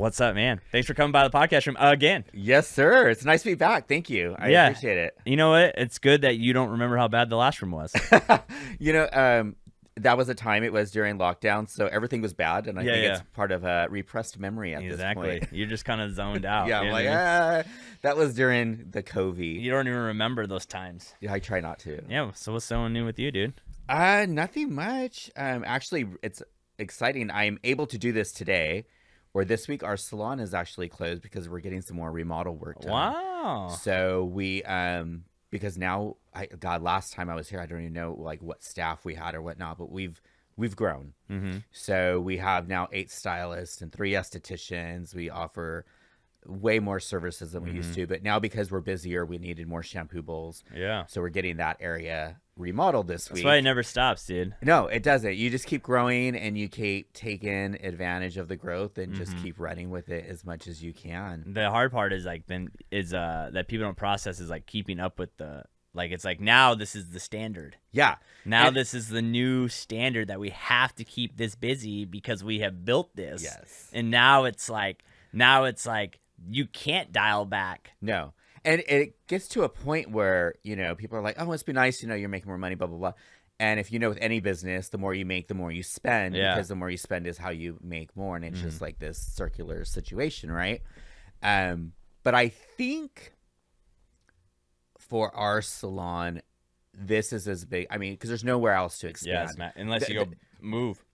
What's up, man? Thanks for coming by the podcast room again. Yes, sir. It's nice to be back. Thank you. I appreciate it. You know what? It's good that you don't remember how bad the last room was. That was a time, it was during lockdown, so everything was bad, and I think it's part of a repressed memory at this point. You're just kind of zoned out. Yeah, I'm like, that was during the COVID. You don't even remember those times. Yeah, I try not to. Yeah, so what's so new with you, dude? Nothing much. Actually, it's exciting. I'm able to do this today, or this week. Our salon is actually closed because we're getting some more remodel work done. Wow. So we, because now, last time I was here, I don't even know like what staff we had or whatnot, but we've grown. Mm-hmm. So we have now 8 stylists and 3 estheticians. We offer way more services than we used to, but now because we're busier, we needed more shampoo bowls. Yeah. So we're getting that area remodeled this week. That's why it never stops, dude. No, it doesn't. You just keep growing and you keep taking advantage of the growth and just keep running with it as much as you can. The hard part is that people don't process is like keeping up with it's like now this is the standard. Yeah. Now this is the new standard that we have to keep this busy because we have built this. Yes. And now it's like you can't dial back. No. And it gets to a point where, people are like, oh, must be nice, you're making more money, blah, blah, blah. And if with any business, the more you make, the more you spend, because the more you spend is how you make more. And it's just like this circular situation, right? But I think for our salon, this is as big. I mean, because there's nowhere else to expand. Yes, unless you go move.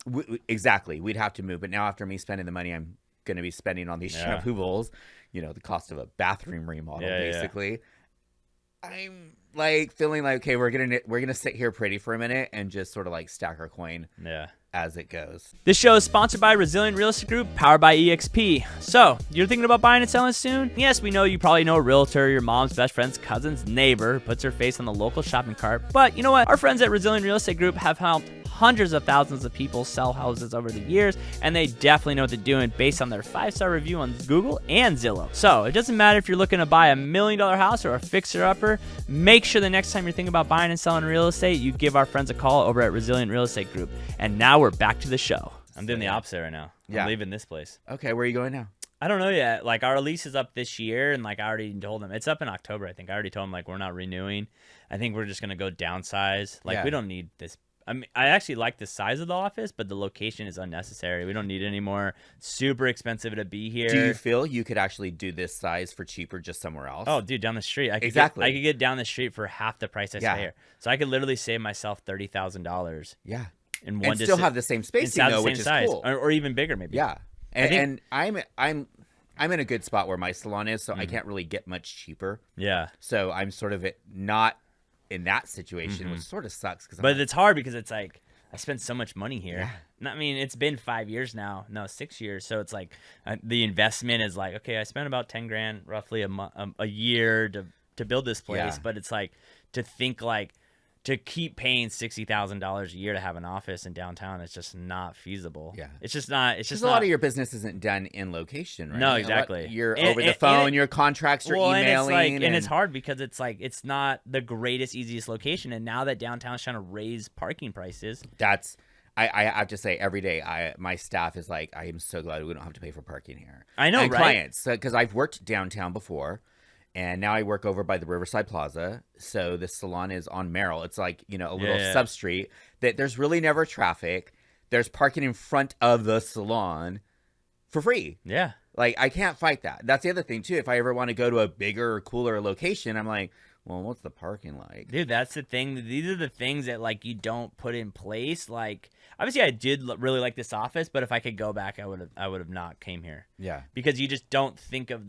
Exactly. We'd have to move. But now after me spending the money I'm going to be spending on these shampoo bowls, the cost of a bathroom remodel, basically. I'm like feeling like, okay, we're gonna sit here pretty for a minute and just sort of like stack our coin as it goes. This show is sponsored by Resilient Real Estate Group, powered by EXP. So, you're thinking about buying and selling soon? Yes, we know you probably know a realtor, your mom's best friend's cousin's neighbor who puts her face on the local shopping cart. But you know what? Our friends at Resilient Real Estate Group have helped hundreds of thousands of people sell houses over the years, and they definitely know what they're doing based on their 5-star review on Google and Zillow. So it doesn't matter if you're looking to buy $1 million house or a fixer-upper, make sure the next time you're thinking about buying and selling real estate, you give our friends a call over at Resilient Real Estate Group. And now we're back to the show. I'm doing the opposite right now. I'm leaving this place. Okay, where are you going now? I don't know yet. Like, our lease is up this year, and I already told them it's up in October. I think I already told them we're not renewing. I think we're just gonna go downsize. We don't need this. I mean, I actually like the size of the office, but the location is unnecessary. We don't need any more. Super expensive to be here. Do you feel you could actually do this size for cheaper just somewhere else? Oh, dude, down the street. I could get down the street for half the price I pay here. So I could literally save myself $30,000. Yeah. And still have the same spacing though, which is cool. Or even bigger, maybe. Yeah. And I'm in a good spot where my salon is, so I can't really get much cheaper. Yeah. So I'm sort of not in that situation, which sort of sucks. But it's hard because it's like I spent so much money here. Yeah. I mean, it's been 5 years now. No, 6 years. So it's like the investment is like, okay, I spent about $10,000 roughly a year to build this place. Yeah. But it's like to think to keep paying $60,000 a year to have an office in downtown, it's just not feasible. Yeah, it's just not. It's just a lot of your business isn't done in location, right? No, exactly. You're over the phone. Your contracts, you're emailing, and it's hard because it's not the greatest, easiest location. And now that downtown's trying to raise parking prices, I have to say every day my staff is like, I am so glad we don't have to pay for parking here. I know, and right? Clients, because I've worked downtown before. And now I work over by the Riverside Plaza. So the salon is on Merrill. It's like, a little substreet that there's really never traffic. There's parking in front of the salon for free. Yeah. Like, I can't fight that. That's the other thing, too. If I ever want to go to a bigger or cooler location, I'm like, well, what's the parking like? Dude, that's the thing. These are the things that, you don't put in place. Like, obviously, I did really like this office, but if I could go back, I would have not came here. Yeah. Because you just don't think of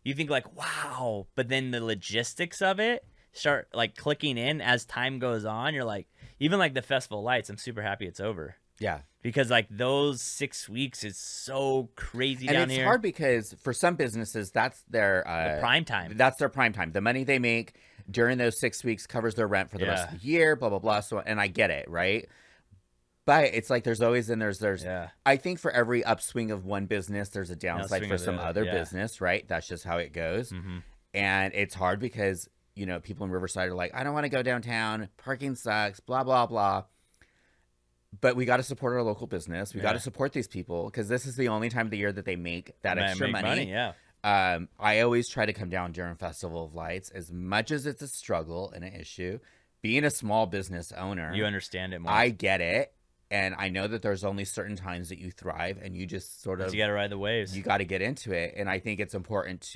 you think wow, but then the logistics of it start clicking in as time goes on. You're like, even the Festival Lights, I'm super happy it's over. Yeah. Because those 6 weeks is so crazy down here. And it's hard because for some businesses, that's their the prime time. That's their prime time. The money they make during those 6 weeks covers their rent for the rest of the year, blah, blah, blah. So, and I get it, right? But it's like there's always I think for every upswing of one business, there's a downside for some other business, right? That's just how it goes. Mm-hmm. And it's hard because, people in Riverside are like, I don't want to go downtown. Parking sucks, blah, blah, blah. But we got to support our local business. We got to support these people because this is the only time of the year that they make that extra money. Yeah. I always try to come down during Festival of Lights, as much as it's a struggle and an issue. Being a small business owner, you understand it more. I get it. And I know that there's only certain times that you thrive, and you just sort of, you got to ride the waves. You got to get into it. And I think it's important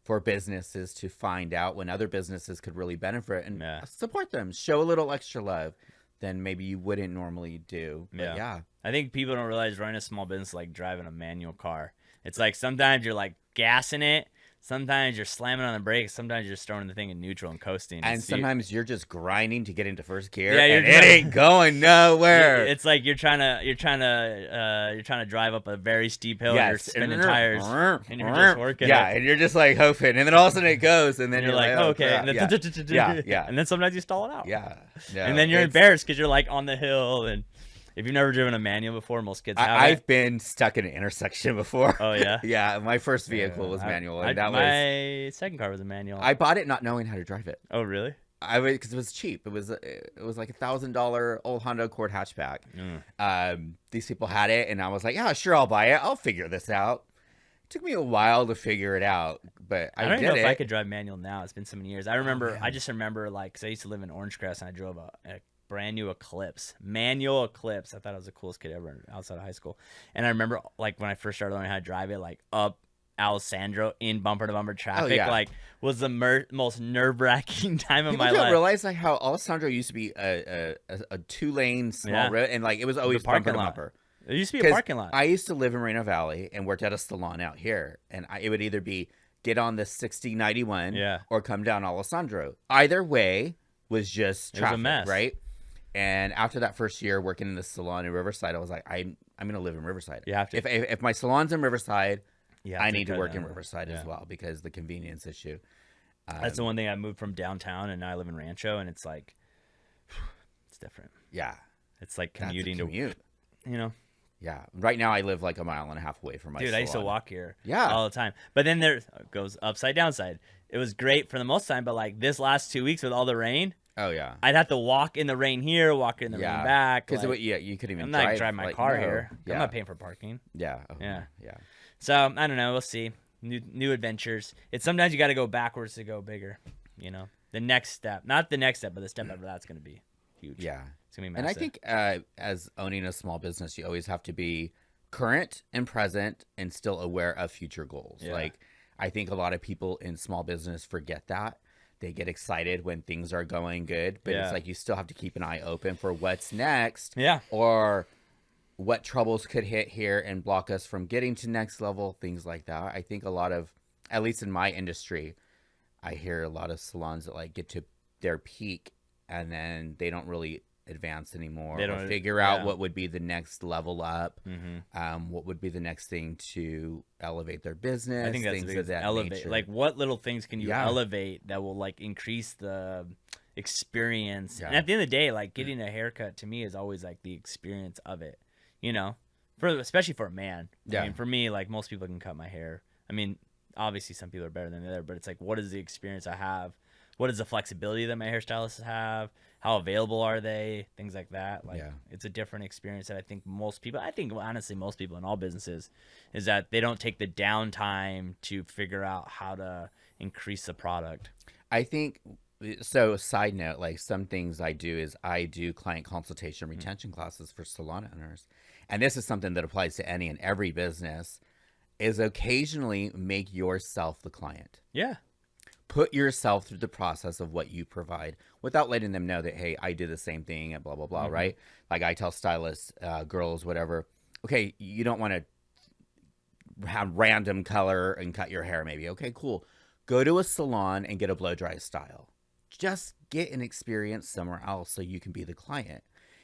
for businesses to find out when other businesses could really benefit and support them, show a little extra love than maybe you wouldn't normally do. But I think people don't realize running a small business is like driving a manual car. It's like sometimes you're like gassing it, sometimes you're slamming on the brakes, sometimes you're just throwing the thing in neutral and coasting. And sometimes you're just grinding to get into first gear, and it ain't going nowhere. It's like you're trying to drive up a very steep hill. And you're spinning tires, and you're just working. Yeah, and you're just like hoping, and then all of a sudden it goes, and then you're like, oh, okay, and then, and then sometimes you stall it out. Yeah, and then you're embarrassed because you're like on the hill and. If you've never driven a manual before, most kids have. I've been stuck in an intersection before. Oh, yeah? Yeah, my first vehicle was manual. And my second car was a manual. I bought it not knowing how to drive it. Oh, really? Because it was cheap. It was like $1,000 old Honda Accord hatchback. These people had it, and I was like, yeah, sure, I'll buy it. I'll figure this out. It took me a while to figure it out, but I don't did know it. if I could drive manual now. It's been so many years. I just remember, like, because I used to live in Orange Crest, and I drove a brand new Eclipse, manual Eclipse. I thought I was the coolest kid ever outside of high school. And I remember, like, when I first started learning how to drive it, like up Alessandro in bumper to bumper traffic, like was the most nerve-wracking time of my life. People don't realize like how Alessandro used to be a 2-lane small road, and like it was always bumper to bumper. It used to be a parking lot. I used to live in Moreno Valley and worked at a salon out here, and it would either be get on the 6091 or come down Alessandro. Either way was just traffic, it was a mess. Right? And after that first year working in the salon in Riverside, I was like, I'm going to live in Riverside. You have to. If my salon's in Riverside, I need to work in Riverside as well because the convenience issue. That's the one thing. I moved from downtown, and now I live in Rancho, and it's like, it's different. Yeah. It's like commuting to, you know. Yeah. Right now I live like a mile and a half away from my salon. I used to walk here all the time. But then there goes upside, downside. It was great for the most time, but like this last 2 weeks with all the rain, oh yeah, I'd have to walk in the rain here, walk in the rain back. Because you couldn't even. I'm not drive my car here. Yeah. I'm not paying for parking. Yeah. Yeah. Yeah. So I don't know. We'll see. New adventures. It's sometimes you got to go backwards to go bigger. You know, the next step, not the next step, but the step after that's going to be huge. Yeah, it's gonna be massive. And I think as owning a small business, you always have to be current and present and still aware of future goals. Yeah. Like I think a lot of people in small business forget that. They get excited when things are going good, but it's like you still have to keep an eye open for what's next. Yeah. Or what troubles could hit here and block us from getting to next level, things like that. I think a lot of, at least in my industry, I hear a lot of salons that like get to their peak and then they don't really advance anymore. They don't figure out what would be the next level up, what would be the next thing to elevate their business. I think that's things of that elevate. nature. Like what little things can you elevate that will like increase the experience? And at the end of the day, like getting a haircut to me is always like the experience of it. You know, especially for a man. I mean, for me, like most people can cut my hair. I mean, obviously some people are better than the other, but it's like, what is the experience I have? What is the flexibility that my hairstylists have? How available are they? Things like that. Like, it's a different experience that I think honestly, most people in all businesses is that they don't take the downtime to figure out how to increase the product. I think, so side note, like some things I do is I do client consultation retention classes for salon owners. And this is something that applies to any and every business, is occasionally make yourself the client. Yeah. Put yourself through the process of what you provide without letting them know that, hey, I do the same thing and blah, blah, blah, right? Like I tell stylists, girls, whatever, okay, you don't want to have random color and cut your hair maybe. Okay, cool. Go to a salon and get a blow dry style. Just get an experience somewhere else so you can be the client.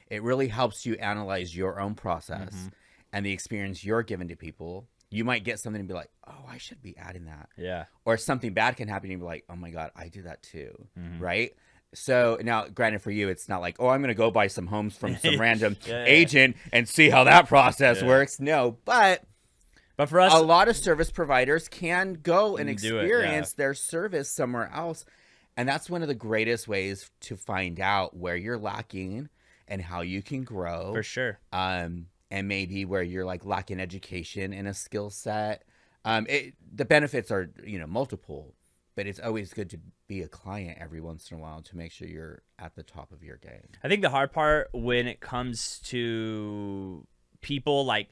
It really helps you analyze your own process and the experience you're giving to people. You might get something and be like, oh, I should be adding that. Yeah. Or something bad can happen and you'll be like, oh my God, I do that too. Right? So now, granted for you, it's not like, oh, I'm going to go buy some homes from some random agent and see how that process works. No, but for us, a lot of service providers can go and experience their service somewhere else. And that's one of the greatest ways to find out where you're lacking and how you can grow. For sure. And maybe where you're like lacking education and a skill set. The benefits are, multiple, but it's always good to be a client every once in a while to make sure you're at the top of your game. I think the hard part when it comes to people like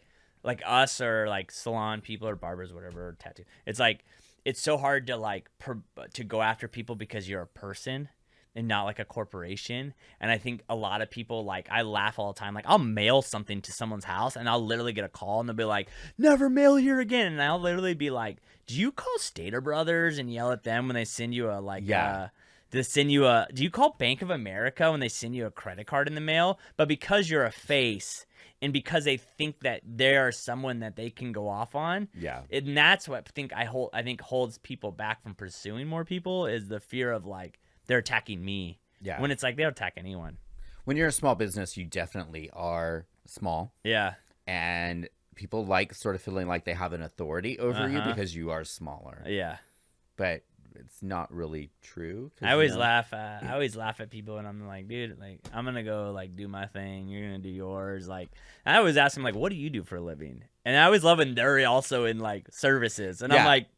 us or like salon people or barbers, whatever, or tattoo, it's like it's so hard to to go after people because you're a person and not like a corporation. And I think a lot of people, I laugh all the time. Like, I'll mail something to someone's house and I'll literally get a call and they'll be like, never mail here again. And I'll literally be like, do you call Stater Brothers and yell at them when they send you do you call Bank of America when they send you a credit card in the mail? But because you're a face and because they think that they are someone that they can go off on, and that's what I think holds people back from pursuing more people, is the fear of they're attacking me. Yeah. When it's like they'll attack anyone. When you're a small business, you definitely are small. Yeah. And people like sort of feeling like they have an authority over you because you are smaller. Yeah. But it's not really true. I always laugh at people and I'm like, dude, I'm going to go do my thing. You're going to do yours. I always ask them what do you do for a living? And I always love when they're also in services. And I'm like,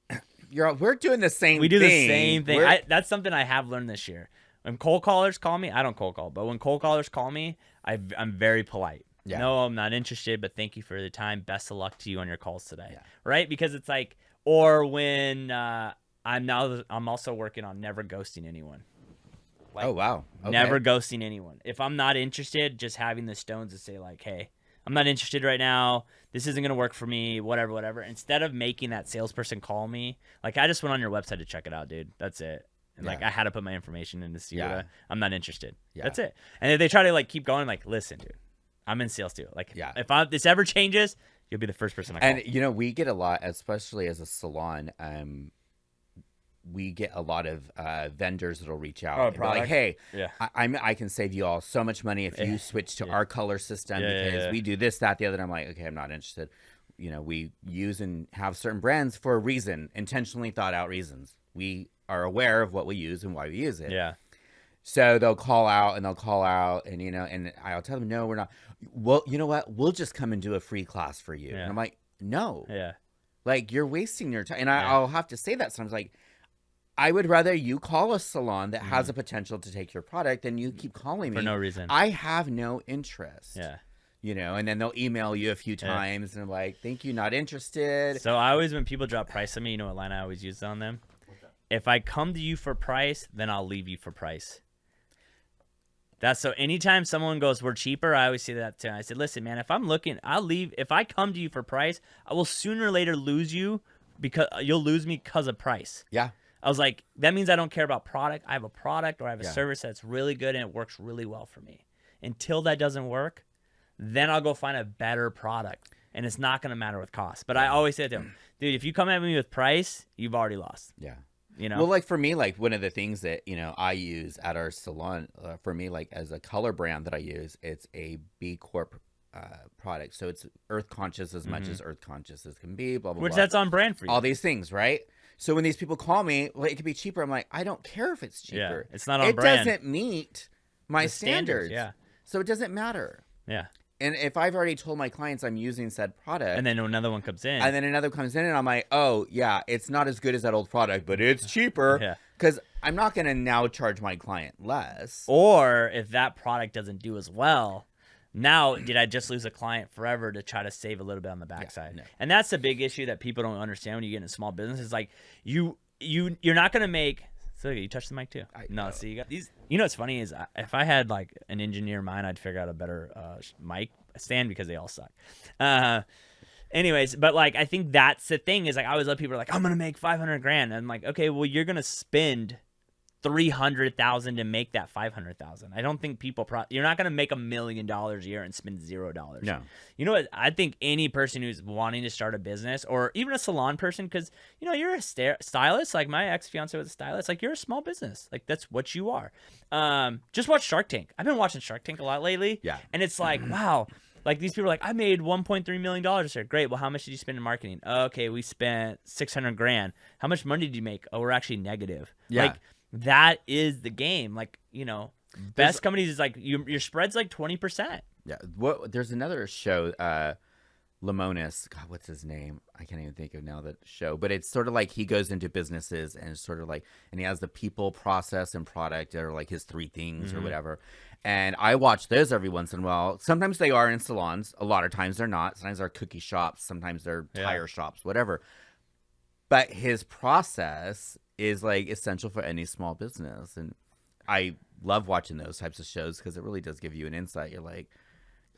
we're doing the same thing. We do the same thing. That's something I have learned this year. When cold callers call me, I don't cold call. But when cold callers call me, I'm very polite. Yeah. No, I'm not interested, but thank you for the time. Best of luck to you on your calls today. Yeah. Right? Because it's or when I'm also working on never ghosting anyone. Oh, wow. Okay. Never ghosting anyone. If I'm not interested, just having the stones to say hey, I'm not interested right now. This isn't going to work for me, whatever. Instead of making that salesperson call me, I just went on your website to check it out, dude. That's it. And I had to put my information in to see what I'm not interested. Yeah. That's it. And if they try to keep going, listen, dude, I'm in sales too. If this ever changes, you'll be the first person I call. And, we get a lot, especially as a salon, we get a lot of vendors that'll reach out and be like, hey, I can save you all so much money if you switch to our color system because we do this, that, the other. And I'm like, okay, I'm not interested. We use and have certain brands for a reason, intentionally thought out reasons. We are aware of what we use and why we use it. Yeah. So they'll call out and and I'll tell them, no, we're not. Well, you know what? We'll just come and do a free class for you. Yeah. And I'm like, no. Yeah. You're wasting your time. And I'll have to say that sometimes, I would rather you call a salon that has a potential to take your product than you keep calling me. For no reason. I have no interest. Yeah. And then they'll email you a few times and I'm like, thank you, not interested. So I always, when people drop price on me, what line I always use on them? If I come to you for price, then I'll leave you for price. That's so anytime someone goes, we're cheaper, I always say that too. I said, listen, man, if I'm looking, I'll leave. If I come to you for price, I will sooner or later lose you because you'll lose me because of price. Yeah. I was like, that means I don't care about product. I have a product or I have a service that's really good and it works really well for me. Until that doesn't work, then I'll go find a better product. And it's not going to matter with cost. But I always say to them, dude, if you come at me with price, you've already lost. Yeah. Well, for me, one of the things that, I use at our salon, for me, as a color brand that I use, it's a B Corp product. So it's earth conscious as much as earth conscious as can be, blah, blah, Which blah. That's on brand for you. All these things, right? So when these people call me, well, it could be cheaper. I'm like, I don't care if it's cheaper. Yeah, it's not on brand. It doesn't meet my standards. Yeah. So it doesn't matter. Yeah. And if I've already told my clients I'm using said product. And then another one comes in. And then another comes in and I'm like, oh, yeah, it's not as good as that old product, but it's cheaper. Yeah. Because I'm not going to now charge my client less. Or if that product doesn't do as well, now did I just lose a client forever to try to save a little bit on the backside? Yeah, no. And that's the big issue that people don't understand when you get in a small business. Is you're not going to make. So you touch the mic too. No, see, you got these. What's funny is if I had an engineer in mind, I'd figure out a better mic stand because they all suck. Anyways, but I think that's the thing is I always let people I'm gonna make $500,000. And I'm like, okay, well you're gonna spend $300,000 to make that $500,000. I don't think people you're not gonna make $1 million a year and spend $0. No. You know what? I think any person who's wanting to start a business or even a salon person, because you're a stylist. My ex-fiance was a stylist. You're a small business. That's what you are. Just watch Shark Tank. I've been watching Shark Tank a lot lately. Yeah. And it's wow. These people are I made $1.3 million this year. Great. Well, how much did you spend in marketing? Okay, we spent $600,000. How much money did you make? Oh, we're actually negative. Yeah. That is the game. Best companies is like your spread's like 20%. Yeah. There's another show, Lemonis. God, what's his name? I can't even think of now that show. But it's sort of like he goes into businesses and sort of like, and he has the people, process, and product are like his three things or whatever. And I watch those every once in a while. Sometimes they are in salons. A lot of times they're not. Sometimes they're cookie shops. Sometimes they're tire shops, whatever. But his process is like essential for any small business. And I love watching those types of shows because it really does give you an insight. You're like,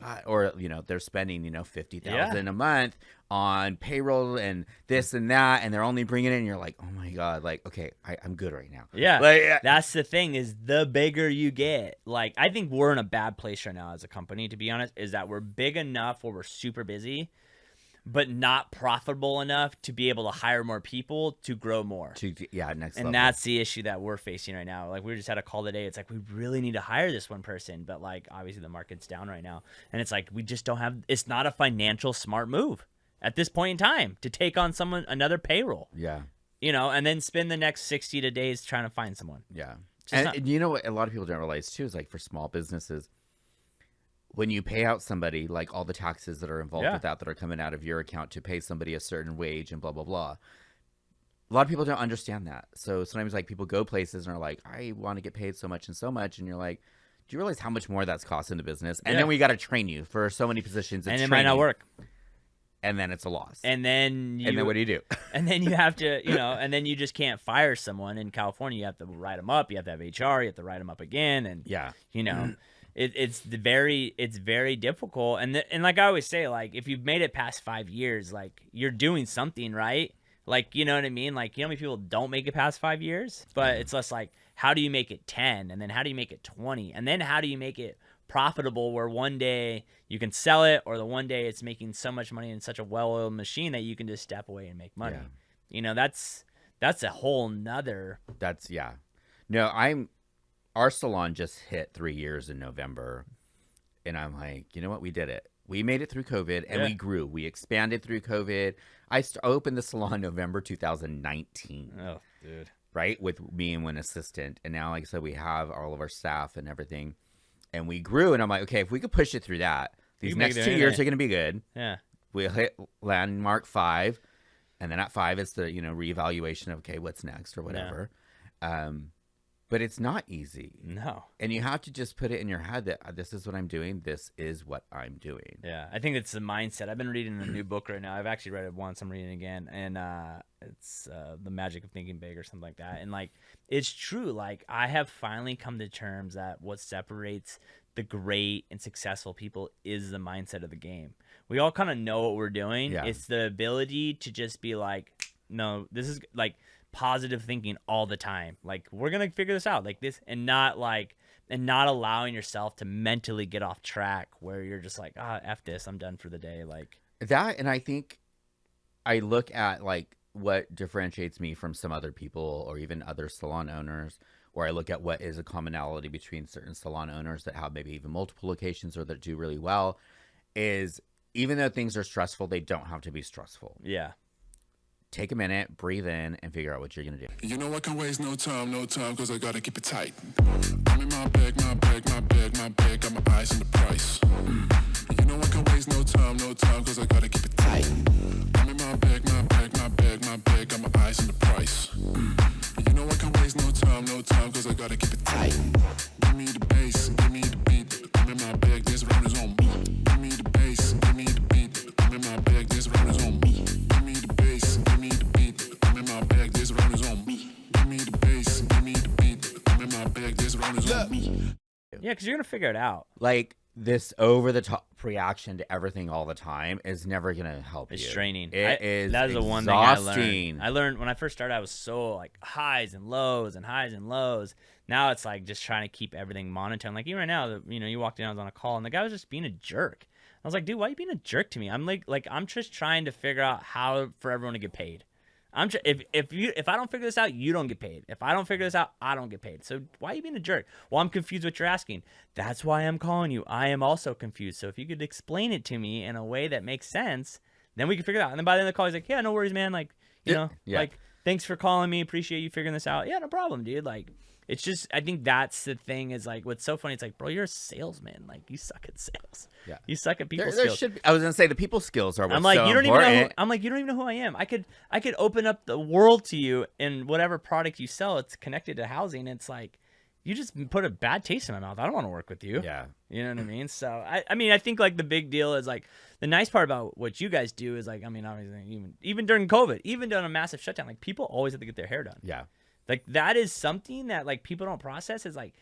God, or, they're spending, $50,000 a month on payroll and this and that. And they're only bringing in. You're like, oh my God, like, okay, I'm good right now. Yeah. Like, that's the thing is the bigger you get, like, I think we're in a bad place right now as a company, to be honest, is that we're big enough where we're super busy, but not profitable enough to be able to hire more people to grow more. Next level. And that's the issue that we're facing right now. Like, we just had a call today. It's like, we really need to hire this one person, but like, obviously the market's down right now. And it's like, we just don't have, it's not a financial smart move at this point in time to take on another payroll. Yeah. And then spend the next 60 days trying to find someone. Yeah. And you know what a lot of people don't realize too is like for small businesses, when you pay out somebody, like all the taxes that are involved with that are coming out of your account to pay somebody a certain wage and blah, blah, blah. A lot of people don't understand that. So sometimes like people go places and are like, I want to get paid so much and so much. And you're like, do you realize how much more that's costing the business? And then we got to train you for so many positions. And it might not work. And then it's a loss. And then what do you do? And then you have to, and then you just can't fire someone in California. You have to write them up. You have to have HR. You have to write them up again. And, It's very difficult, and like I always say, like if you've made it past 5 years, like you're doing something right, like you know what I mean. Like how many people don't make it past 5 years, but it's less like how do you make it 10, and then how do you make it 20, and then how do you make it profitable where one day you can sell it, or the one day it's making so much money in such a well-oiled machine that you can just step away and make money. That's a whole nother. Our salon just hit 3 years in November, and I'm like, you know what? We did it. We made it through COVID, and we grew. We expanded through COVID. I opened the salon November 2019. Oh, dude. Right? With me and one assistant. And now, like I said, we have all of our staff and everything, and we grew. And I'm like, okay, if we could push it through that, these next 2 years are going to be good. Yeah. We'll hit landmark 5, and then at 5, it's the, reevaluation of, okay, what's next or whatever. But it's not easy. No. And you have to just put it in your head that this is what I'm doing. This is what I'm doing. Yeah. I think it's the mindset. I've been reading a new book right now. I've actually read it once. I'm reading it again. And it's The Magic of Thinking Big or something like that. And like, it's true. Like I have finally come to terms that what separates the great and successful people is the mindset of the game. We all kind of know what we're doing. Yeah. It's the ability to just be like, no, this is like, positive thinking all the time, like we're gonna figure this out like this, and not allowing yourself to mentally get off track where you're just like, F this, I'm done for the day, like that. And I think I look at like what differentiates me from some other people or even other salon owners, or I look at what is a commonality between certain salon owners that have maybe even multiple locations or that do really well, is even though things are stressful, they don't have to be stressful. Yeah. Take a minute, breathe in, and figure out what you're going to do. You know I can waste no time, because I got to keep it tight. I'm in my bag, got my eyes on the price. You know I can waste no time, because I got to keep it tight. I'm in my bag, got my eyes on the price. You know I can waste no time, because I got to keep it tight. Give me the bass, give me the beat. I'm in my bag, this round is on me. Give me the bass, give me the beat. I'm in my bag, this round is on me. Yeah, because you're gonna figure it out. Like this over-the-top reaction to everything all the time is never gonna help you. It's draining. It is that is the one thing I learned when I first started. I was so like highs and lows and highs and lows. Now it's like just trying to keep everything monotone. Like even right now, you walked in, I was on a call, and the guy was just being a jerk. I was like, dude, why are you being a jerk to me? I'm like I'm just trying to figure out how for everyone to get paid. If I don't figure this out, you don't get paid. If I don't figure this out, I don't get paid. So why are you being a jerk? Well, I'm confused what you're asking. That's why I'm calling you. I am also confused. So if you could explain it to me in a way that makes sense, then we can figure it out. And then by the end of the call, he's like, yeah, no worries, man. Like, like thanks for calling me. Appreciate you figuring this out. Yeah, no problem, dude. Like, it's just, I think that's the thing is like, what's so funny. It's like, bro, you're a salesman. Like, you suck at sales. Yeah. You suck at people There skills. should be, I was going to say the people skills are what's I'm like, so you don't even important. know. I'm like, you don't even know who I am. I could open up the world to you, and whatever product you sell, it's connected to housing. It's like, you just put a bad taste in my mouth. I don't want to work with you. Yeah. You know what I mean? So I mean, I think like the big deal is like the nice part about what you guys do is like, I mean, obviously even during COVID, even during a massive shutdown, like people always have to get their hair done. Yeah. Like that is something that like people don't process is like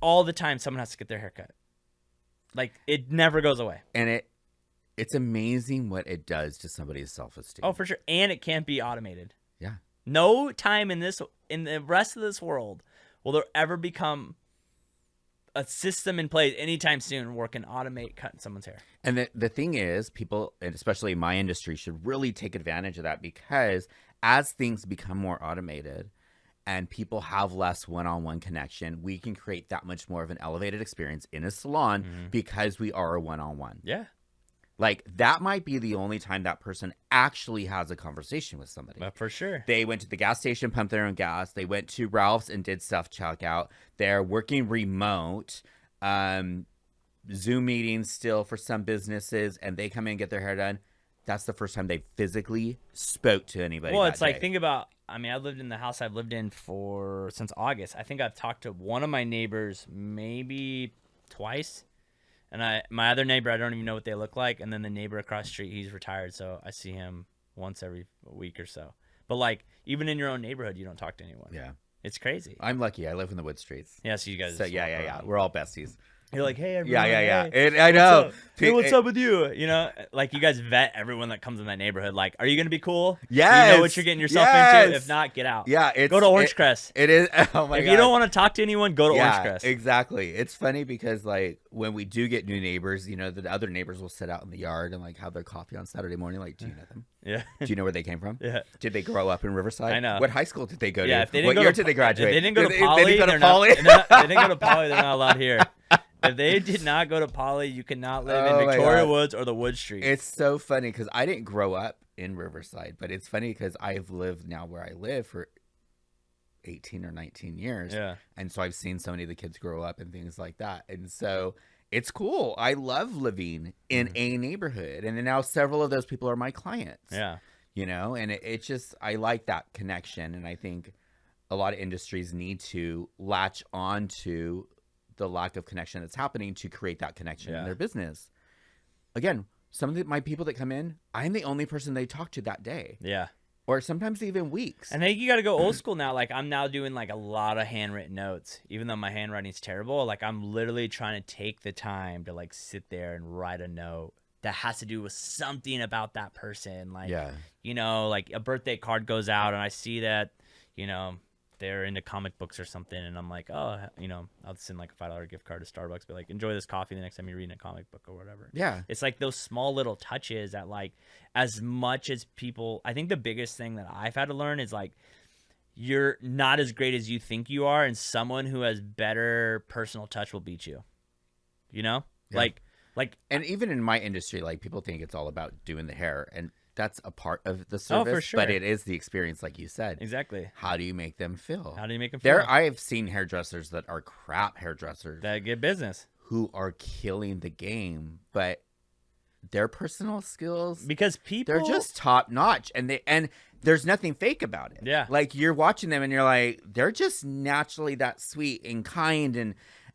all the time someone has to get their hair cut. Like it never goes away. And it's amazing what it does to somebody's self-esteem. Oh, for sure. And it can't be automated. Yeah. No time in the rest of this world will there ever become a system in place anytime soon where it can automate cutting someone's hair. And the thing is, people, and especially my industry, should really take advantage of that because as things become more automated and people have less one-on-one connection, we can create that much more of an elevated experience in a salon because we are a one-on-one. Yeah. Like, that might be the only time that person actually has a conversation with somebody. But for sure. They went to the gas station, pumped their own gas. They went to Ralph's and did self-checkout. They're working remote, Zoom meetings still for some businesses, and they come in and get their hair done. That's the first time they physically spoke to anybody. Well, that it's like, day. think about, I mean, I lived in the house I've lived in since August. I think I've talked to one of my neighbors maybe twice. And my other neighbor, I don't even know what they look like. And then the neighbor across the street, he's retired, so I see him once every week or so. But like, even in your own neighborhood, you don't talk to anyone. Yeah. It's crazy. I'm lucky. I live in the Wood Streets. Yeah, so you guys. So yeah. We're all besties. You're like, hey, everyone. Yeah. Hey, I know. Hey, what's up with you? You know, like you guys vet everyone that comes in that neighborhood. Like, are you going to be cool? Yes. You know what you're getting yourself into? If not, get out. Yeah. Go to Orange Crest. It is. Oh my God. If you don't want to talk to anyone, go to Orange Crest. Exactly. It's funny because like when we do get new neighbors, you know, the other neighbors will sit out in the yard and like have their coffee on Saturday morning. Like, do you know them? Yeah. Do you know where they came from? Yeah. Did they grow up in Riverside? I know. What high school did they go to? Yeah. If they didn't what go year to, did they graduate? If they didn't go to They Poly, didn't go to they're Poly? not. They didn't go to Poly. They're not allowed here. If they did not go to Poly, you cannot live in Victoria Woods or the Wood Street. It's so funny because I didn't grow up in Riverside, but it's funny because I've lived now where I live for 18 or 19 years. Yeah. And so I've seen so many of the kids grow up and things like that. And so it's cool. I love living in a neighborhood. And then now several of those people are my clients. Yeah. You know, and it just, I like that connection. And I think a lot of industries need to latch on to the lack of connection that's happening to create that connection in their business. Again, some of my people that come in, I'm the only person they talk to that day. Yeah. Or sometimes even weeks. And I think you got to go old school now. Like I'm now doing like a lot of handwritten notes, even though my handwriting's terrible. Like I'm literally trying to take the time to like sit there and write a note that has to do with something about that person. Like, you know, like a birthday card goes out and I see that, you know, they're into comic books or something. And I'm like, oh, you know, I'll send like a $5 gift card to Starbucks, but like, enjoy this coffee the next time you're reading a comic book or whatever. Yeah. It's like those small little touches that like, as much as people, I think the biggest thing that I've had to learn is like, you're not as great as you think you are. And someone who has better personal touch will beat you, you know, like, and even in my industry, like people think it's all about doing the hair, and that's a part of the service. For sure. But it is the experience, like you said. Exactly. How do you make them feel? How do you make them feel? I have seen hairdressers that are crap hairdressers that get business, who are killing the game, but their personal skills, because people, they're just top notch, and there's nothing fake about it. Yeah. Like you're watching them and you're like, they're just naturally that sweet and kind and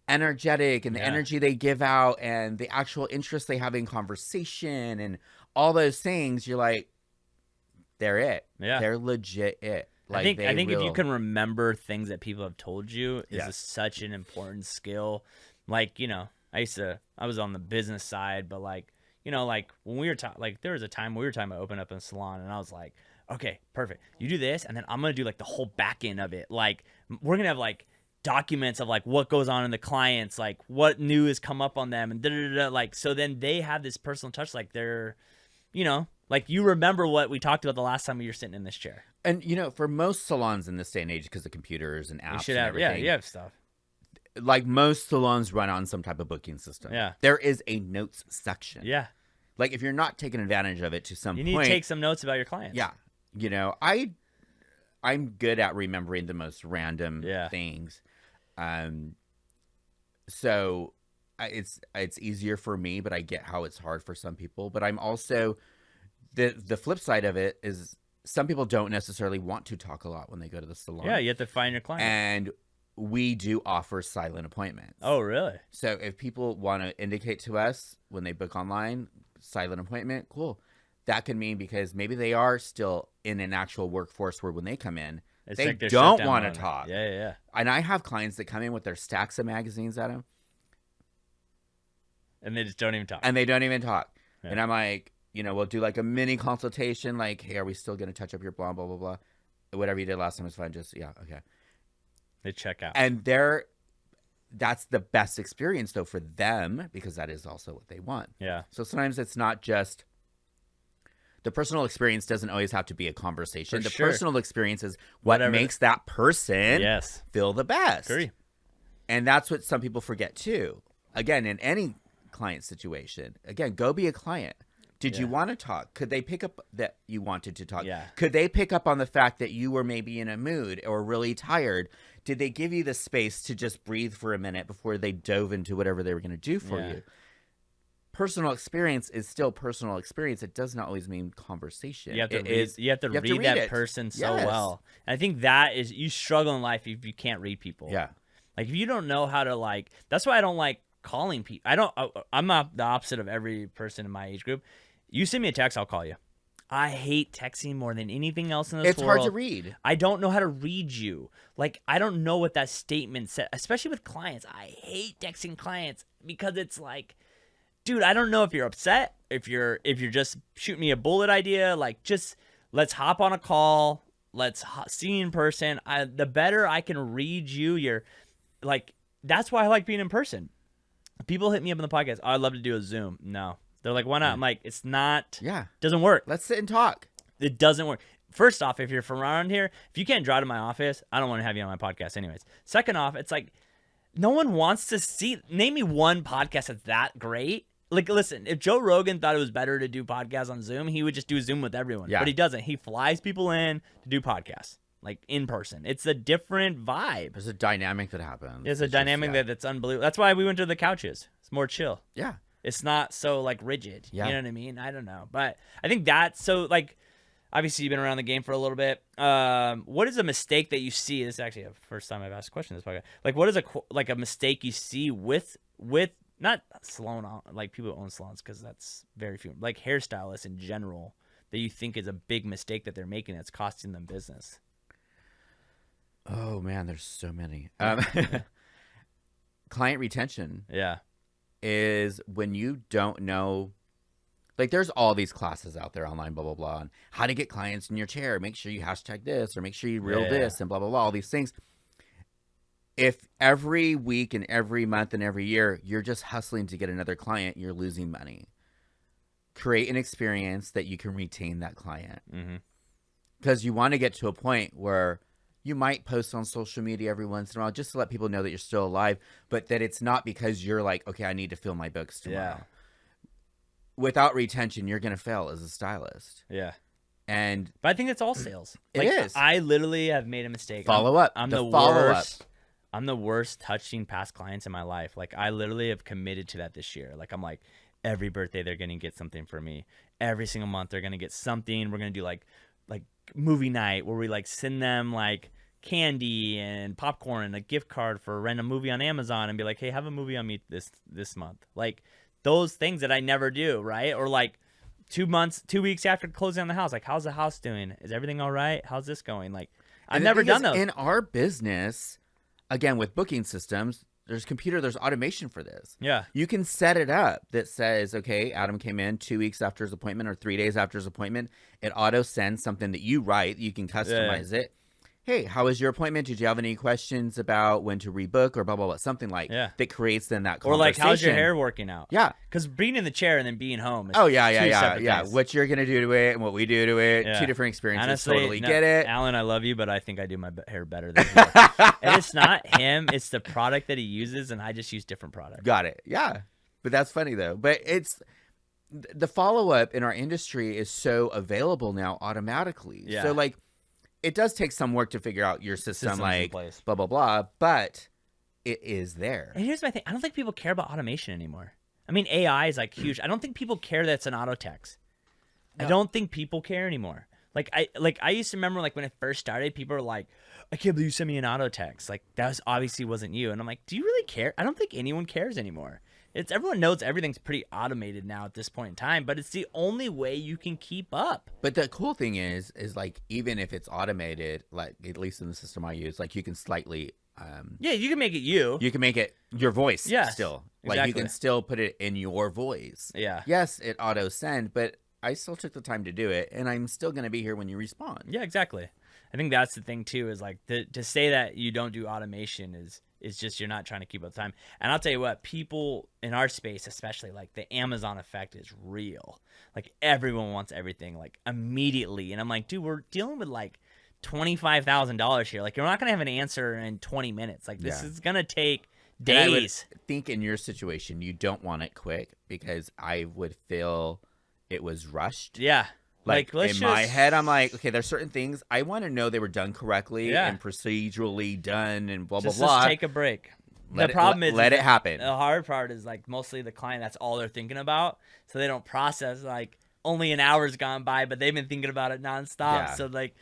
energetic, and the energy they give out and the actual interest they have in conversation and all those things. You're like, they're it. Yeah. They're legit it. Like I think if you can remember things that people have told you is such an important skill. Like, you know, I was on the business side, but like, you know, like when we were like there was a time we were talking about opening up a salon, and I was like, okay, perfect. You do this, and then I'm going to do like the whole back end of it. Like we're going to have like documents of like what goes on in the clients, like what new has come up on them, and like, so then they have this personal touch. Like they're, you know, like you remember what we talked about the last time we were sitting in this chair. And, you know, for most salons in this day and age, because of computers and apps and everything. Yeah, you have stuff. Like most salons run on some type of booking system. Yeah. There is a notes section. Yeah. Like if you're not taking advantage of it to some point. You need to take some notes about your clients. Yeah. You know, I'm good at remembering the most random things. So it's easier for me, but I get how it's hard for some people. But I'm also the flip side of it is some people don't necessarily want to talk a lot when they go to the salon. Yeah, you have to find your client. And we do offer silent appointments. Oh, really? So if people want to indicate to us when they book online, silent appointment, cool. That could mean because maybe they are still in an actual workforce where when they come in, they don't want to talk. Yeah. And I have clients that come in with their stacks of magazines at them. And they just don't even talk. Yeah. And I'm like, we'll do like a mini consultation. Like, hey, are we still going to touch up your blah, blah, blah, blah. Whatever you did last time was fine. Just, okay. They check out. And that's the best experience, though, for them, because that is also what they want. Yeah. So sometimes it's not just the personal experience doesn't always have to be a conversation. The personal experience is what makes that person feel the best. Agree. And that's what some people forget, too. Again, in any client situation, go be a client. Did you want to talk? Could they pick up that you wanted to talk? Yeah. Could they pick up on the fact that you were maybe in a mood or really tired? Did they give you the space to just breathe for a minute before they dove into whatever they were going to do for you? Personal experience is still personal experience. It does not always mean conversation. You have to read that person so well. And I think that is, you struggle in life if you can't read people. Yeah. Like if you don't know how to that's why I don't like calling people. I'm not the opposite of every person in my age group. You send me a text, I'll call you. I hate texting more than anything else in this world. It's hard to read. I don't know how to read you. Like, I don't know what that statement said, especially with clients. I hate texting clients because it's like, dude, I don't know if you're upset, if you're just shooting me a bullet idea. Like, just let's hop on a call. Let's see in person. The better I can read you, you're like, that's why I like being in person. People hit me up on the podcast. Oh, I'd love to do a Zoom. No. They're like, why not? I'm like, it's not. Yeah. Doesn't work. Let's sit and talk. It doesn't work. First off, if you're from around here, if you can't drive to my office, I don't want to have you on my podcast anyways. Second off, it's like, no one wants to see. Name me one podcast that's that great. Like, listen, if Joe Rogan thought it was better to do podcasts on Zoom, he would just do Zoom with everyone. Yeah. But he doesn't. He flies people in to do podcasts, like in person. It's a different vibe. There's a dynamic that happens. There's a dynamic that's unbelievable. That's why we went to the couches. It's more chill. Yeah. It's not so like rigid. Yeah. You know what I mean? I don't know. But I think that's so like, obviously you've been around the game for a little bit. What is a mistake that you see? This is actually the first time I've asked a question in this podcast. Like, what is a mistake you see with not salon, like people who own salons, because that's very few, like hairstylists in general, that you think is a big mistake that they're making that's costing them business? Oh man, there's so many. Client retention. Yeah. Is when you don't know, like there's all these classes out there online, blah, blah, blah, and how to get clients in your chair. Make sure you hashtag this or make sure you reel this and blah, blah, blah, all these things. If every week and every month and every year, you're just hustling to get another client, you're losing money. Create an experience that you can retain that client. Because you want to get to a point where you might post on social media every once in a while just to let people know that you're still alive, but that it's not because you're like, okay, I need to fill my books tomorrow. Yeah. Without retention, you're going to fail as a stylist. Yeah. But I think it's all sales. It is. I literally have made a mistake. Follow up. I'm the worst. I'm the worst touching past clients in my life. Like, I literally have committed to that this year. Like, I'm like, every birthday they're going to get something for me. Every single month they're going to get something. We're going to do like movie night where we like send them like candy and popcorn and a gift card for a random movie on Amazon and be like, hey, have a movie on me this month. Like those things that I never do, right? Or like 2 weeks after closing on the house, like, how's the house doing? Is everything all right? How's this going? Like, I've never done those. In our business, again, with booking systems, there's automation for this. Yeah. You can set it up that says, okay, Adam came in 2 weeks after his appointment or 3 days after his appointment. It auto sends something that you write. You can customize it. Hey, how was your appointment? Did you have any questions about when to rebook or blah, blah, blah? Something like that creates then that conversation. Or like, how's your hair working out? Yeah. Because being in the chair and then being home is yeah. What you're going to do to it and what we do to it. Yeah. Two different experiences. Honestly, totally get it. Alan, I love you, but I think I do my hair better than you. And it's not him. It's the product that he uses, and I just use different products. Got it. Yeah. But that's funny, though. But it's the follow-up in our industry is so available now automatically. Yeah. So, like, it does take some work to figure out your system, Systems in like place. blah, blah, blah, but it is there. And here's my thing. I don't think people care about automation anymore. I mean, AI is like huge. I don't think people care that it's an auto text. No. I don't think people care anymore. Like I used to remember like when it first started, people were like, I can't believe you sent me an auto text. Like that was obviously wasn't you. And I'm like, do you really care? I don't think anyone cares anymore. Everyone knows everything's pretty automated now at this point in time, but it's the only way you can keep up. But the cool thing is like, even if it's automated, like at least in the system I use, like you can slightly, you can make it you. You can make it your voice yes, still. Exactly. Like you can still put it in your voice. Yeah. Yes, it auto send, but I still took the time to do it, and I'm still going to be here when you respond. Yeah, exactly. I think that's the thing too, is like to say that you don't do automation is just you're not trying to keep up time. And I'll tell you what, people in our space, especially, like the Amazon effect is real. Like everyone wants everything like immediately. And I'm like, dude, we're dealing with like $25,000 here. Like you're not going to have an answer in 20 minutes. Like this is going to take days. I would think in your situation, you don't want it quick, because I would feel it was rushed. Yeah. Like in my head, I'm like, okay, there's certain things I want to know they were done correctly and procedurally done and blah, blah, blah. Just take a break. The problem is let it happen. The hard part is like mostly the client, that's all they're thinking about. So they don't process like only an hour's gone by, but they've been thinking about it nonstop. Yeah. So like,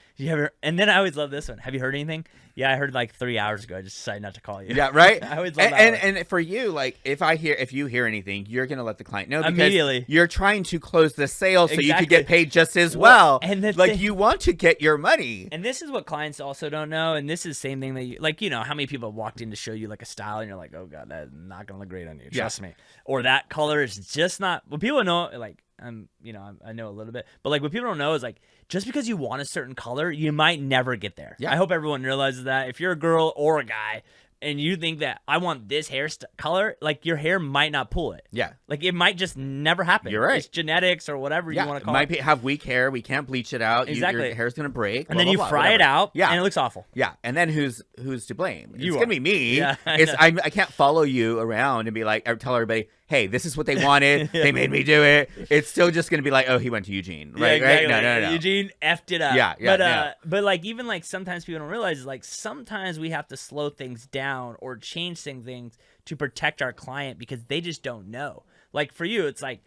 and then I always love this one. Have you heard anything? Yeah, I heard like 3 hours ago. I just decided not to call you. Yeah, right. I always love that one. And for you, like if you hear anything, you're gonna let the client know, because immediately. You're trying to close the sale so you could get paid just as well. And you want to get your money. And this is what clients also don't know. And this is the same thing that you know how many people walked in to show you like a style and you're like, oh god, that's not gonna look great on you. Trust me. Or that color is just not. Well, people know like. I know a little bit, but like what people don't know is like just because you want a certain color, you might never get there. Yeah. I hope everyone realizes that. If you're a girl or a guy and you think that I want this hair color, like your hair might not pull it. Yeah. Like it might just never happen. You're right. It's genetics or whatever you want to call it. Might have weak hair. We can't bleach it out. Exactly. Your hair's going to break. And then you fry it out. Yeah. And it looks awful. Yeah. And then who's to blame? It's going to be me. Yeah, I can't follow you around and be like, tell everybody, hey, this is what they wanted. They made me do it. It's still just going to be like, oh, he went to Eugene. Right? Yeah, exactly. Right? No. Eugene effed it up. Yeah. But like even like sometimes people don't realize is like sometimes we have to slow things down or change things to protect our client because they just don't know. Like for you, it's like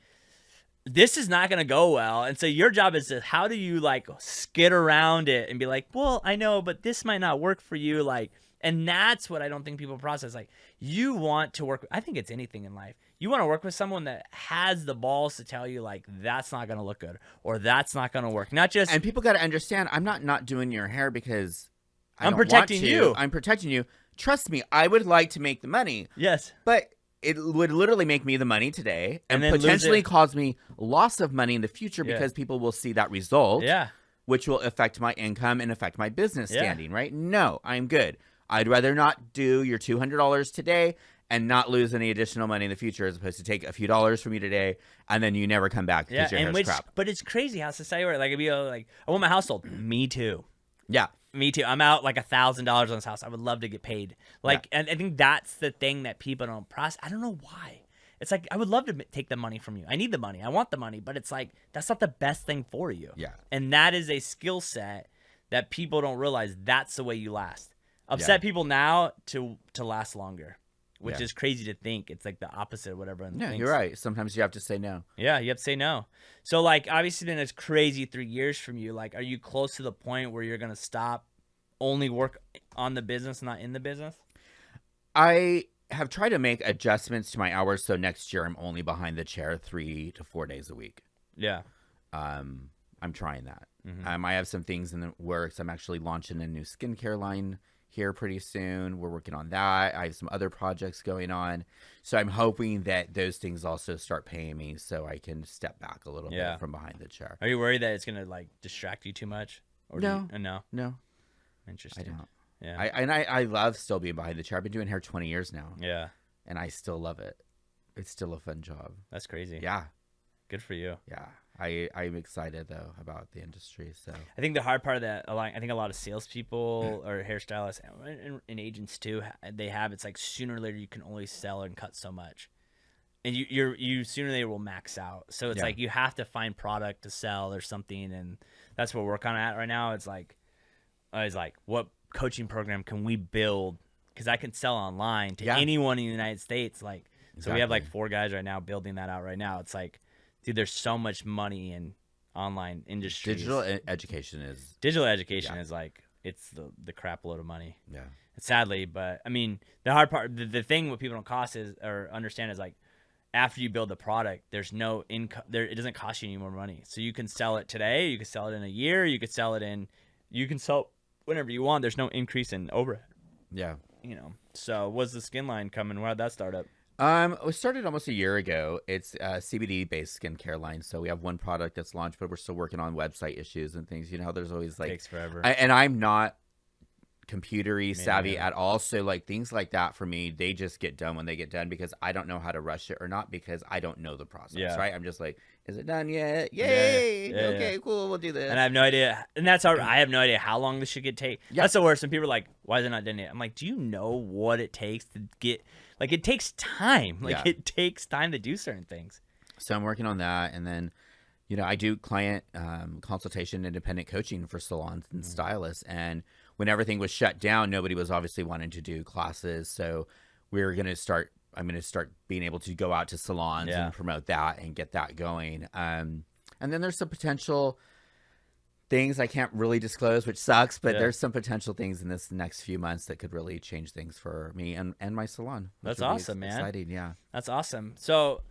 this is not going to go well. And so your job is to how do you like skid around it and be like, well, I know, but this might not work for you. Like, and that's what I don't think people process. Like you want to work. I think it's anything in life. You want to work with someone that has the balls to tell you like that's not going to look good or that's not going to work. Not just. And people got to understand, I'm not doing your hair because I'm protecting you. I'm protecting you. Trust me, I would like to make the money. Yes. But it would literally make me the money today and potentially cause me loss of money in the future because people will see that result. Yeah. Which will affect my income and affect my business standing, right? No, I'm good. I'd rather not do your $200 today and not lose any additional money in the future as opposed to take a few dollars from you today and then you never come back because your hair's crap. But it's crazy how society works. Like, if you like, I want my household. Me too. Yeah. Me too. I'm out like $1,000 on this house. I would love to get paid. Like, and I think that's the thing that people don't process. I don't know why. It's like, I would love to take the money from you. I need the money. I want the money. But it's like, that's not the best thing for you. Yeah. And that is a skill set that people don't realize that's the way you last. Upset people now to last longer, which is crazy to think. It's like the opposite of what everyone thinks. You're right. Sometimes you have to say no. Yeah, you have to say no. So, like, obviously, then it's crazy 3 years from you. Like, are you close to the point where you're going to stop only work on the business, not in the business? I have tried to make adjustments to my hours. So next year, I'm only behind the chair 3 to 4 days a week. Yeah. I'm trying that. Mm-hmm. I have some things in the works. I'm actually launching a new skincare line here pretty soon. We're working on that. I have some other projects going on. So I'm hoping that those things also start paying me so I can step back a little bit from behind the chair. Are you worried that it's going to like distract you too much? Or no. No. Interesting. I don't. Yeah. I love still being behind the chair. I've been doing hair 20 years now. Yeah. And I still love it. It's still a fun job. That's crazy. Yeah. Good for you. Yeah. I'm excited though about the industry. So I think the hard part of that, I think a lot of salespeople or hairstylists and agents too, they have it's like sooner or later you can only sell and cut so much, and you sooner or later will max out. So it's like you have to find product to sell or something, and that's what we're working on at right now. It's like I was like, what coaching program can we build? Because I can sell online to anyone in the United States. Like, so we have like 4 guys right now building that out right now. It's like, dude, there's so much money in online industry. Digital education is like, it's the crap load of money. Yeah. Sadly, but I mean, the hard part, the thing what people don't understand is like, after you build the product, there's no income there. It doesn't cost you any more money. So you can sell it today. You can sell it in a year. You can sell whenever you want. There's no increase in overhead. Yeah. You know, so what's the skin line coming? Why did that start up? We started almost a year ago. It's a CBD-based skincare line. So we have one product that's launched, but we're still working on website issues and things. You know, there's always like takes forever. And I'm not computery savvy at all. So like things like that for me, they just get done when they get done because I don't know how to rush it or not because I don't know the process. Right? I'm just like, is it done yet? Yay! Okay, cool. We'll do this. And I have no idea. And that's how I have no idea how long this should take. That's the worst. And people are like, why is it not done yet? I'm like, do you know what it takes to get? Like, it takes time. Like, it takes time to do certain things. So I'm working on that, and then, you know, I do client consultation, independent coaching for salons and stylists. And when everything was shut down, nobody was obviously wanting to do classes. So I'm going to start being able to go out to salons and promote that and get that going. And then there's some potential things I can't really disclose, which sucks, but there's some potential things in this next few months that could really change things for me and my salon. That's awesome, man. Exciting, yeah. That's awesome. So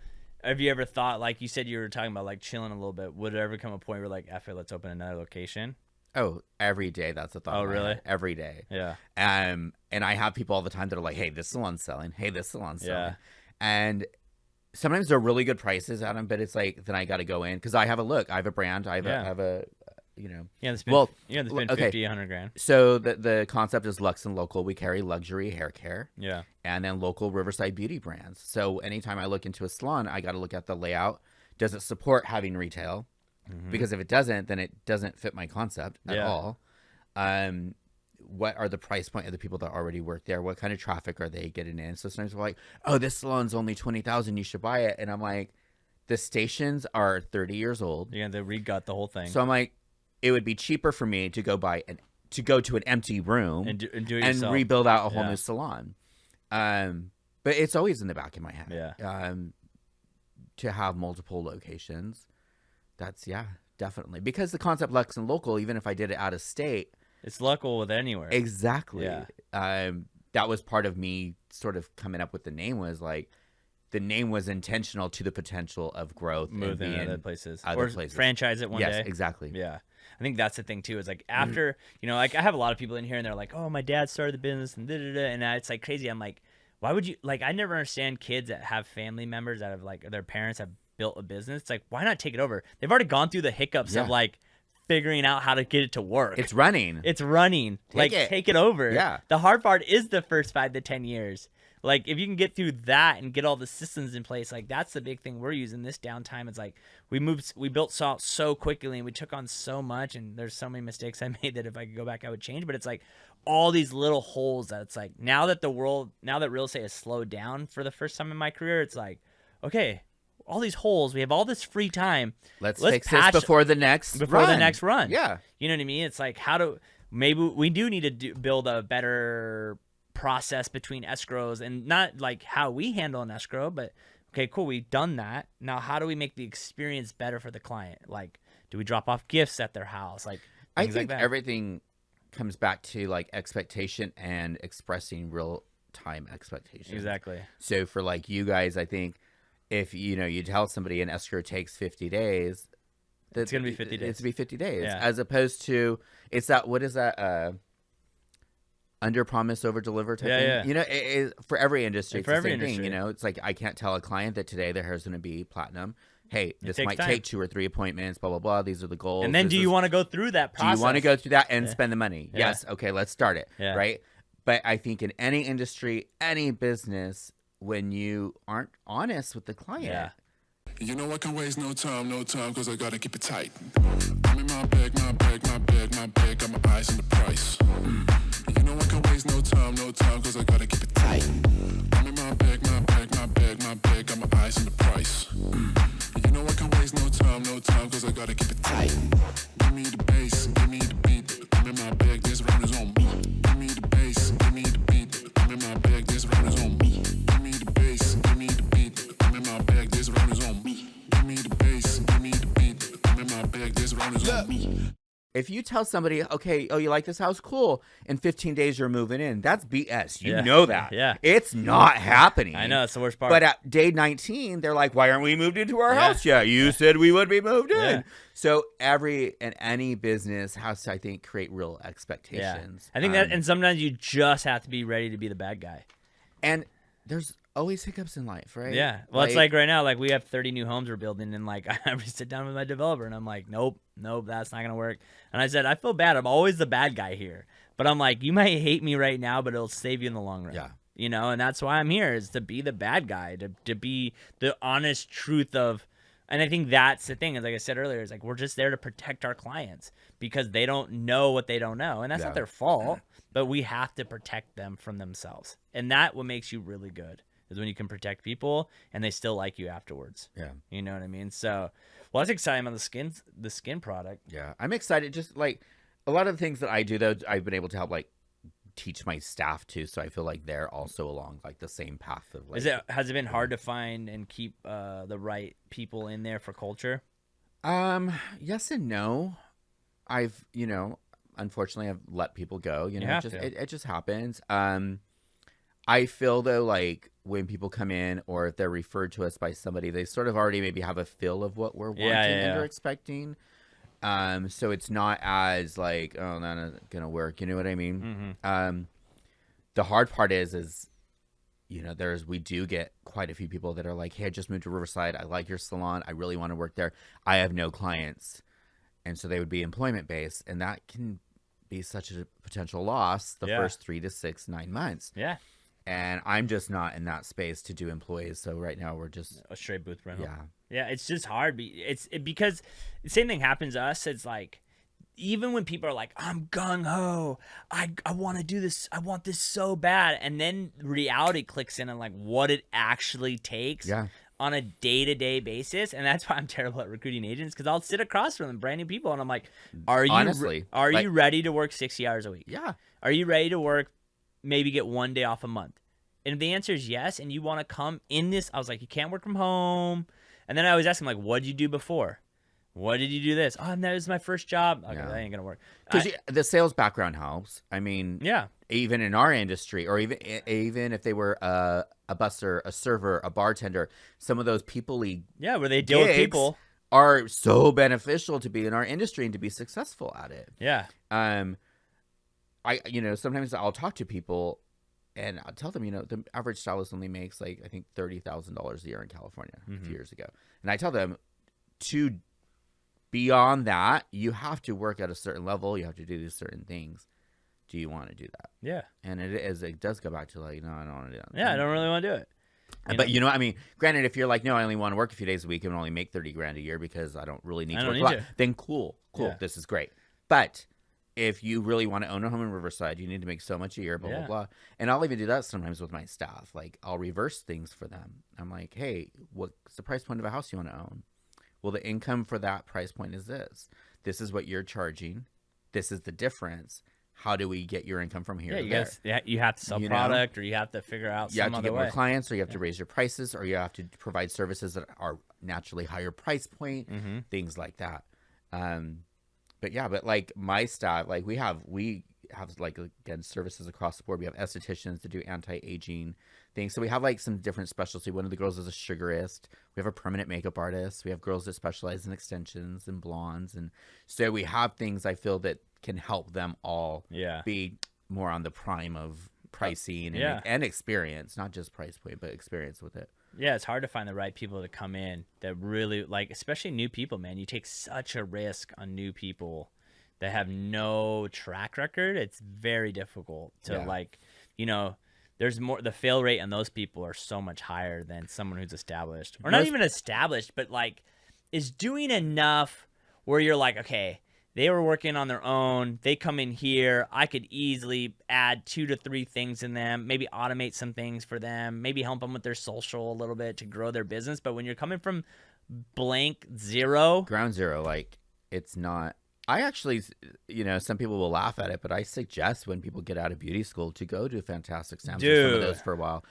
have you ever thought, like you said, you were talking about like chilling a little bit. Would it ever come a point where like, F it, let's open another location? Oh, every day. That's the thought. Oh, really? Every day. Yeah. And I have people all the time that are like, hey, this salon's selling. Hey, this salon's selling. Yeah. And sometimes they're really good prices at them, but it's like, then I got to go in because I have a look. I have a brand. I have a you know. Yeah, it's been, it's been 50, 100 grand. So the concept is Luxe and Local. We carry luxury hair care. Yeah. And then local Riverside beauty brands. So anytime I look into a salon, I got to look at the layout. Does it support having retail? Because if it doesn't, then it doesn't fit my concept at all. What are the price point of the people that already work there? What kind of traffic are they getting in? So sometimes we're like, oh, this salon's only $20,000. You should buy it. And I'm like, the stations are 30 years old. Yeah, they regut the whole thing. So I'm like, it would be cheaper for me to go to an empty room and do it and yourself. Rebuild out a whole new salon. But it's always in the back of my head. Yeah. To have multiple locations. That's definitely because the concept Luxe and Local, even if I did it out of state, it's local with anywhere. Exactly. Yeah. That was part of me sort of coming up with the name was like, the name was intentional to the potential of growth. Moving other places. Or franchise it one day. Yes, exactly. Yeah. I think that's the thing too, is like after, you know, like I have a lot of people in here and they're like, oh, my dad started the business and and it's like crazy. I'm like, why would you, like, I never understand kids that have family members that have like, their parents have built a business. It's like, why not take it over? They've already gone through the hiccups of like figuring out how to get it to work. It's running. Take it over. Yeah. The hard part is the first 5 to 10 years. Like, if you can get through that and get all the systems in place, like, that's the big thing we're using this downtime. It's like, we built salt so quickly and we took on so much, and there's so many mistakes I made that if I could go back, I would change. But it's like all these little holes that it's like, now that real estate has slowed down for the first time in my career, it's like, okay, all these holes, we have all this free time. Let's fix this before the next run. Yeah. You know what I mean? It's like, maybe we do need to build a better process between escrows, and not like how we handle an escrow, but okay, cool, we've done that. Now, how do we make the experience better for the client? Like, do we drop off gifts at their house? Like, I think everything comes back to like expectation and expressing real time expectations. Exactly. So for like you guys, I think if you tell somebody an escrow takes 50 days, it's gonna be 50 days. It's gonna be 50 days, yeah. As opposed to it's that, what is that? Under promise, over deliver type thing. Yeah. You know, for every industry, it's for the every same industry. thing. You know, it's like I can't tell a client that today their hair is going to be platinum. Hey, this might take 2 or 3 appointments. Blah blah blah. These are the goals. And then, do you want to go through that process? Do you want to go through that and spend the money? Yeah. Yes. Okay, let's start it. Yeah. Right. But I think in any industry, any business, when you aren't honest with the client. You know I can waste no time, cause I gotta keep it tight. I'm in my bag, got my eyes on the price. You know I can waste no time, cause I gotta keep it tight. I'm in my bag, got my eyes on the price. You know I can waste no time, cause I gotta keep it tight. Give me the bass, give me the beat. I'm in my bag, this round eyes on me. If you tell somebody, okay, oh, you like this house? Cool. In 15 days, you're moving in. That's BS. You know that. Yeah. It's not happening. I know. It's the worst part. But at day 19, they're like, why aren't we moved into our house yet? You said we would be moved in. Yeah. So any business has to, I think, create real expectations. I think and sometimes you just have to be ready to be the bad guy. And there's always hiccups in life, right? Yeah. Well, it's like right now, like we have 30 new homes we're building, and like I sit down with my developer, and I'm like, nope, that's not gonna work. And I said, I feel bad. I'm always the bad guy here, but I'm like, you might hate me right now, but it'll save you in the long run. Yeah. You know, and that's why I'm here, is to be the bad guy, to be the honest truth of. And I think that's the thing, is like I said earlier, is like we're just there to protect our clients because they don't know what they don't know, and that's not their fault, but we have to protect them from themselves, and that what makes you really good. Is when you can protect people and they still like you afterwards. Yeah. You know what I mean? So, well, that's exciting on the skin product. Yeah. I'm excited. Just like a lot of the things that I do, though, I've been able to help like teach my staff too. So I feel like they're also along like the same path of like. Has it been hard to find and keep the right people in there for culture? Yes and no. I've, unfortunately I've let people go, it just happens. I feel though, like when people come in or if they're referred to us by somebody, they sort of already maybe have a feel of what we're wanting and are expecting. So it's not as like, oh, that's not gonna work. You know what I mean? Mm-hmm. The hard part is, we do get quite a few people that are like, hey, I just moved to Riverside. I like your salon. I really want to work there. I have no clients. And so they would be employment based, and that can be such a potential loss the first 3 to 6, 9 months. Yeah. And I'm just not in that space to do employees. So right now we're just a straight booth rental. Yeah. It's just hard. Because the same thing happens to us. It's like, even when people are like, I'm gung ho, I want to do this. I want this so bad. And then reality clicks in on like what it actually takes on a day-to-day basis. And that's why I'm terrible at recruiting agents, because I'll sit across from them, brand new people, and I'm like, are you ready to work 60 hours a week? Yeah. Are you ready to work, maybe get 1 day off a month? And if the answer is yes, and you want to come in this, I was like, you can't work from home. And then I always ask them, like, what did you do before? What did you do this? Oh, that was my first job. Okay, that ain't going to work. Because the sales background helps. I mean, even in our industry, or even if they were a busser, a server, a bartender, some of those people-y where they deal with people are so beneficial to be in our industry and to be successful at it. Yeah. Sometimes I'll talk to people and I'll tell them, the average stylist only makes like, I think $30,000 a year in California a few years ago. And I tell them, to beyond that, you have to work at a certain level. You have to do these certain things. Do you want to do that? Yeah. And it does go back to like, no, I don't want to do that. Yeah, I don't really want to do it. But I mean, granted, if you're like, no, I only want to work a few days a week and only make $30,000 a year because I don't really need to work a lot, then cool. Yeah. This is great. But if you really want to own a home in Riverside, you need to make so much a year, blah, blah, blah. And I'll even do that sometimes with my staff. Like, I'll reverse things for them. I'm like, hey, what's the price point of a house you want to own? Well, the income for that price point is this. This is what you're charging. This is the difference. How do we get your income from here to there? You have to sell product, or you have to figure out some other way. You have to get more clients, or you have to raise your prices, or you have to provide services that are naturally higher price point, things like that. But like my staff, like we have like, again, services across the board. We have estheticians to do anti-aging things. So we have like some different specialty. One of the girls is a sugarist. We have a permanent makeup artist. We have girls that specialize in extensions and blondes. And so we have things I feel that can help them all be more on the prime of pricing and experience, not just price point, but experience with it. Yeah, it's hard to find the right people to come in that really, like, especially new people, man. You take such a risk on new people that have no track record. It's very difficult to there's more, the fail rate on those people are so much higher than someone who's established, or not even established, but like is doing enough where you're like, okay, they were working on their own. They come in here. I could easily add 2 to 3 things in them, maybe automate some things for them, maybe help them with their social a little bit to grow their business. But when you're coming from blank zero, ground zero, like it's not. I actually, some people will laugh at it, but I suggest when people get out of beauty school to go to Fantastic Sam's or some of those for a while.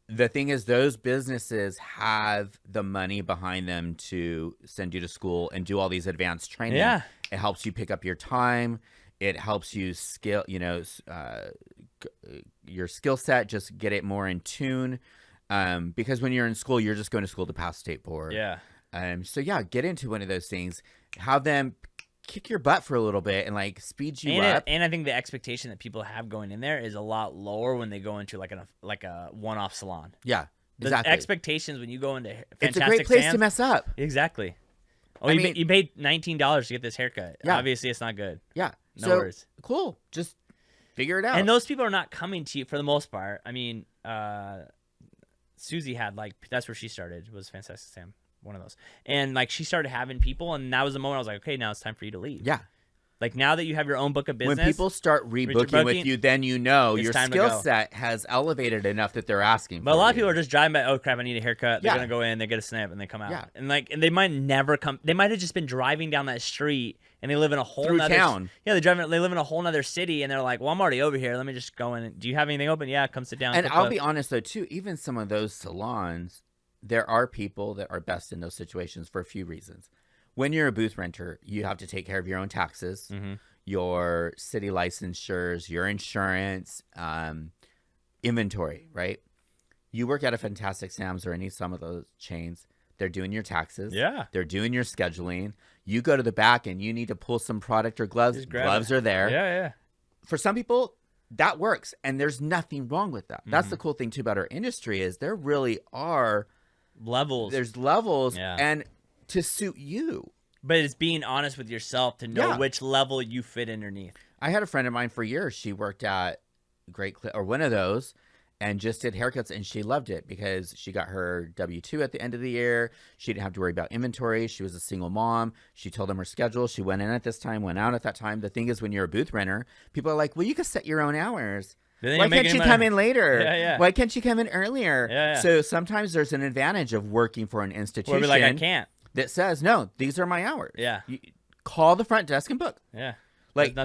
the thing is, those businesses have the money behind them to send you to school and do all these advanced training. Yeah. It helps you pick up your time. It helps you your skill set, just get it more in tune. Because when you're in school, you're just going to school to pass state board. Yeah. So yeah, get into one of those things. Have them kick your butt for a little bit and like speed you up. And I think the expectation that people have going in there is a lot lower when they go into like a one-off salon. Yeah, the exactly. expectations when you go into Fantastic it's a great place Sam's, to mess up. Exactly. Oh, I you mean, you paid $19 to get this haircut. Yeah. Obviously, it's not good. Yeah. No so worries. Cool. Just figure it out. And those people are not coming to you for the most part. I mean, Susie had that's where she started, was Fantastic Sam. One of those. And like she started having people, and that was the moment I was like, okay, now it's time for you to leave. Yeah. Like now that you have your own book of business. When people start rebooking with you, then you know your skill set has elevated enough that they're asking for But a lot of people are just driving by, oh crap, I need a haircut. They're Yeah. going to go in, they get a snap, and they come out. Yeah. And they might never come. They might have just been driving down that street, and they live in a whole Through nother town. Yeah, they live in a whole nother city, and they're like, well, I'm already over here. Let me just go in. Do you have anything open? Yeah, come sit down. And I'll be honest though too, even some of those salons, there are people that are best in those situations for a few reasons. When you're a booth renter, you have to take care of your own taxes, your city licensures, your insurance, inventory, right? You work at a Fantastic Sam's or some of those chains, they're doing your taxes. Yeah. They're doing your scheduling. You go to the back and you need to pull some product or gloves. Gloves are there. Yeah. For some people, that works, and there's nothing wrong with that. That's the cool thing too about our industry is there really are levels. There's levels, Yeah. and to suit you. But it's being honest with yourself to know Yeah. which level you fit underneath. I had a friend of mine for years. She worked at one of those, and just did haircuts, and she loved it because she got her W-2 at the end of the year. She didn't have to worry about inventory. She was a single mom. She told them her schedule. She went in at this time, went out at that time. The thing is, when you're a booth renter, people are like, well, you can set your own hours. Why can't you come in later? Yeah. Why can't you come in earlier? Yeah. So sometimes there's an advantage of working for an institution Where I can't. that says, no, these are my hours. Yeah. You call the front desk and book. Yeah.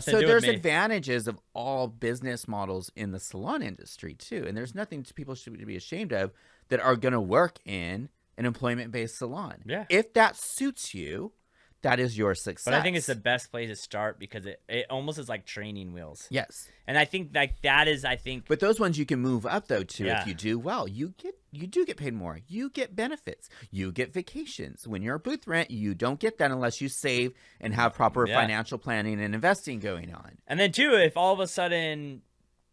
So there's advantages of all business models in the salon industry too, and there's nothing people should be ashamed of that are going to work in an employment-based salon. Yeah. If that suits you, that is your success. But I think it's the best place to start because it almost is like training wheels. Yes. And I think that is. But those ones you can move up though too. Yeah. If you do well, you do get paid more. You get benefits. You get vacations. When you're a booth rent, you don't get that unless you save and have proper financial planning and investing going on. And then too, if all of a sudden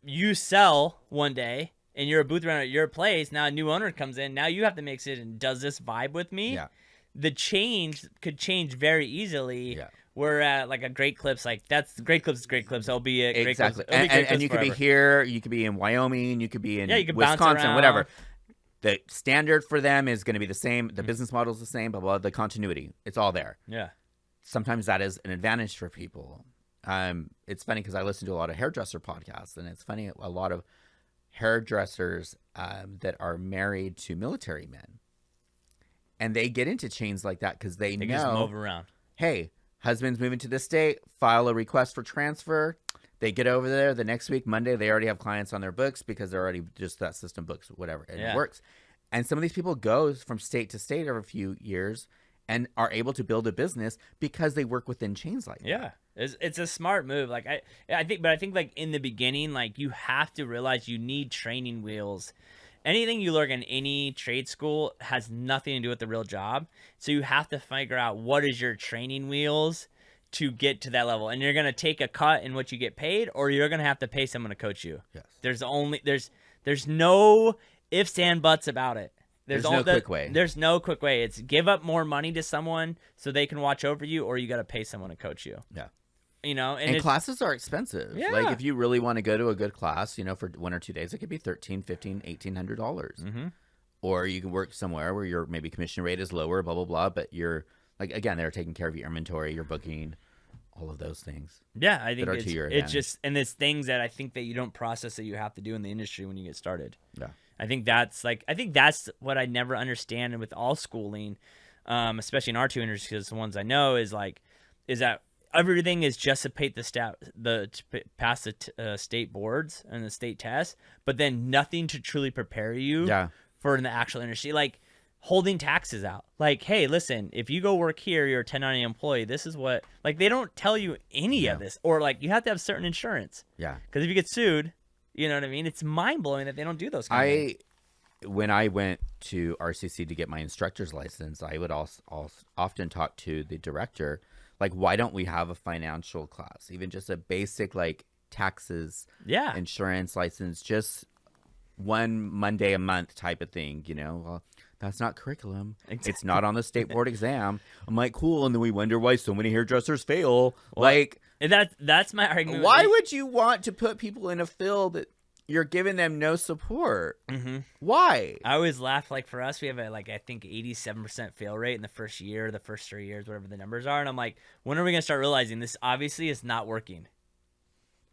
you sell one day and you're a booth renter at your place, now a new owner comes in. Now you have to make a decision. Does this vibe with me? Yeah. The change could change very easily. Yeah. We're at like a Great Clips, that's Great Clips is Great Clips. It'll be a Great Exactly. Clips. It'll be Great And Clips you could be forever. here, you could be in Wyoming, you could be in you could bounce Wisconsin, around. whatever. The standard for them is going to be the same. The business model is the same, blah, blah, the continuity. It's all there. Yeah. Sometimes that is an advantage for people. It's funny because I listen to a lot of hairdresser podcasts, and it's funny, a lot of hairdressers that are married to military men. And they get into chains like that because they know, just move around. Hey, husband's moving to this state, file a request for transfer. They get over there the next week, Monday, they already have clients on their books because they're already just that system books, whatever, and it works. And some of these people go from state to state over a few years and are able to build a business because they work within chains like that. Yeah. It's a smart move. Like I think like in the beginning, like you have to realize you need training wheels. Anything you learn in any trade school has nothing to do with the real job. So you have to figure out what is your training wheels to get to that level. And you're going to take a cut in what you get paid, or you're going to have to pay someone to coach you. Yes. There's no ifs and buts about it. There's no quick way. There's no quick way. It's give up more money to someone so they can watch over you, or you got to pay someone to coach you. Yeah. You know, and classes are expensive. Yeah. Like if you really want to go to a good class, for 1 or 2 days, it could be $1,300, $1,500, $1,800. Mm-hmm. Or you can work somewhere where your maybe commission rate is lower, blah, blah, blah. But you're again, they're taking care of your inventory, your booking, all of those things. Yeah, I think it's just, and it's things that I think that you don't process that you have to do in the industry when you get started. Yeah. I think that's what I never understand with all schooling, especially in our two industries, because the ones I know is that everything is just to pass the state boards and the state tests, but then nothing to truly prepare you for the actual industry. Like holding taxes out. Like, hey, listen, if you go work here, you're a 1099 employee. This is what, like, they don't tell you any of this, or like you have to have certain insurance. Yeah. Because if you get sued, you know what I mean? It's mind blowing that they don't do those kind of things. When I went to RCC to get my instructor's license, I would also often talk to the director, like, why don't we have a financial class? Even just a basic, like, taxes, insurance license, just one Monday a month type of thing, you know? Well, that's not curriculum. Exactly. It's not on the state board exam. I'm like, cool. And then we wonder why so many hairdressers fail. Well, like, that's my argument. Why would you want to put people in a field that you're giving them no support? Mm-hmm. Why? I always laugh. Like for us, we have I think 87% fail rate in the first year, the first 3 years, whatever the numbers are. And I'm like, when are we gonna start realizing this obviously is not working?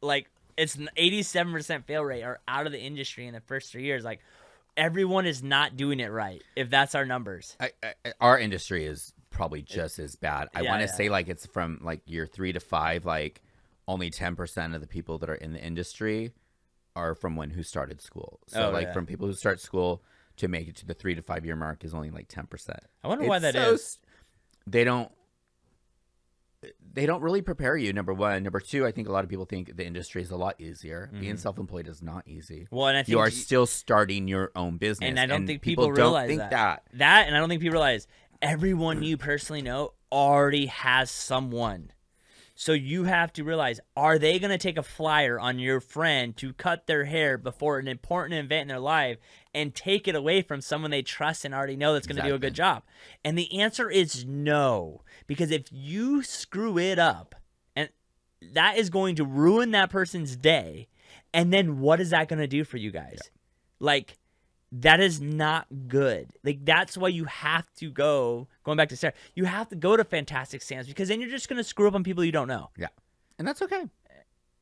Like it's an 87% fail rate or out of the industry in the first 3 years. Like everyone is not doing it right. If that's our numbers, our industry is probably just as bad. I want to say like it's from like year 3 to 5. Like only 10% of the people that are in the industry are from one who started school. So from people who start school to make it to the 3 to 5 year mark is only like 10%. I wonder why that is. They don't really prepare you, number one. Number two, I think a lot of people think the industry is a lot easier. Mm-hmm. Being self-employed is not easy. Well, and I think you are still starting your own business. And I don't think people realize that. And I don't think people realize everyone you personally know already has someone. So you have to realize, are they going to take a flyer on your friend to cut their hair before an important event in their life and take it away from someone they trust and already know that's going to do a good job? And the answer is no, because if you screw it up, and that is going to ruin that person's day, and then what is that going to do for you guys? Yeah. Like, that is not good. Like, that's why you have to going back to Sarah, you have to go to Fantastic Sam's, because then you're just going to screw up on people you don't know. Yeah. And that's okay.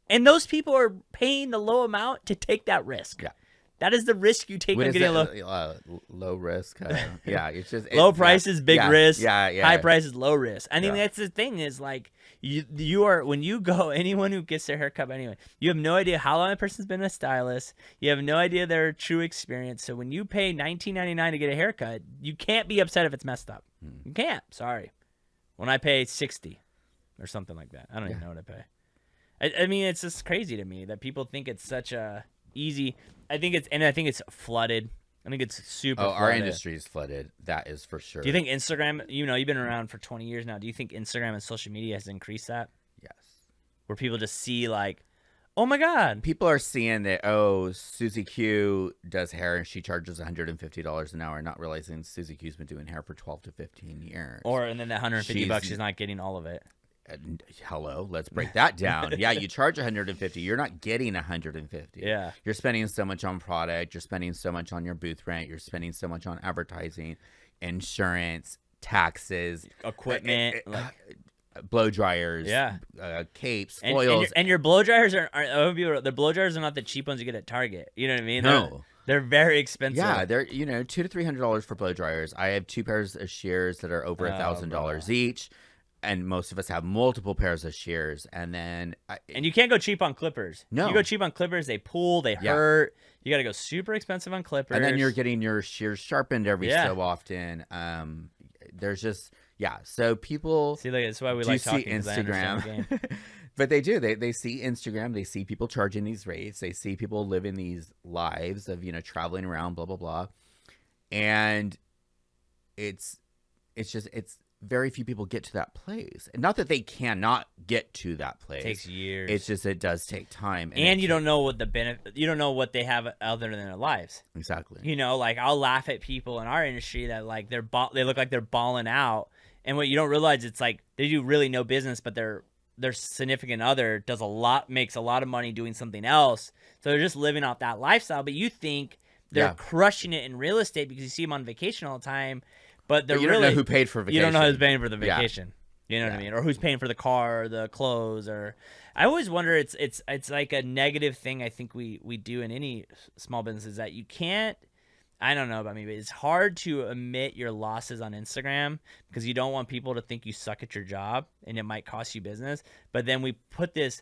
And those people are paying the low amount to take that risk. Yeah. That is the risk you take on getting a low risk. It's just low price is big risk. Yeah. High price is low risk. I mean, that's the thing is like you are, when you go, anyone who gets their haircut anyway, you have no idea how long a person's been a stylist. You have no idea their true experience. So when you pay $19.99 to get a haircut, you can't be upset if it's messed up. You can't. Sorry. When I pay $60 or something like that, I don't even know what I pay. I mean, it's just crazy to me that people think it's such a easy. I think it's flooded. I think it's super flooded. Our industry is flooded. That is for sure. Do you think Instagram, you've been around for 20 years now. Do you think Instagram and social media has increased that? Yes. Where people just see like, oh my God. People are seeing that, Susie Q does hair and she charges $150 an hour, not realizing Susie Q's been doing hair for 12 to 15 years. And then that $150, she's not getting all of it. Hello, let's break that down. Yeah, you charge $150. You're not getting $150. Yeah. You're spending so much on product. You're spending so much on your booth rent. You're spending so much on advertising, insurance, taxes, equipment, blow dryers, capes, foils. And your blow dryers the blow dryers are not the cheap ones you get at Target. You know what I mean? No. They're very expensive. Yeah, they're $200 to $300 for blow dryers. I have 2 pairs of shears that are over $1,000 each. And most of us have multiple pairs of shears, and then and you can't go cheap on clippers. No, you go cheap on clippers, they pull, they hurt. You got to go super expensive on clippers, and then you're getting your shears sharpened every so often. There's just so people see. Like, that's why we like talking. See Instagram, but they do. They see Instagram. They see people charging these rates. They see people living these lives of traveling around, blah blah blah, and it's very few people get to that place. And not that they cannot get to that place. It takes years. It's just it does take time. And you don't know what the benefit, you don't know what they have other than their lives. Exactly. Like I'll laugh at people in our industry that like they look like they're balling out. And what you don't realize, it's like they do really no business, but their significant other makes a lot of money doing something else. So they're just living off that lifestyle. But you think they're crushing it in real estate because you see them on vacation all the time. But you don't know who paid for vacation. You don't know who's paying for the vacation. You know what I mean? Or who's paying for the car, or the clothes, or I always wonder. It's like a negative thing I think we do in any small business is that you can't. I don't know about me, but it's hard to admit your losses on Instagram because you don't want people to think you suck at your job and it might cost you business. But then we put this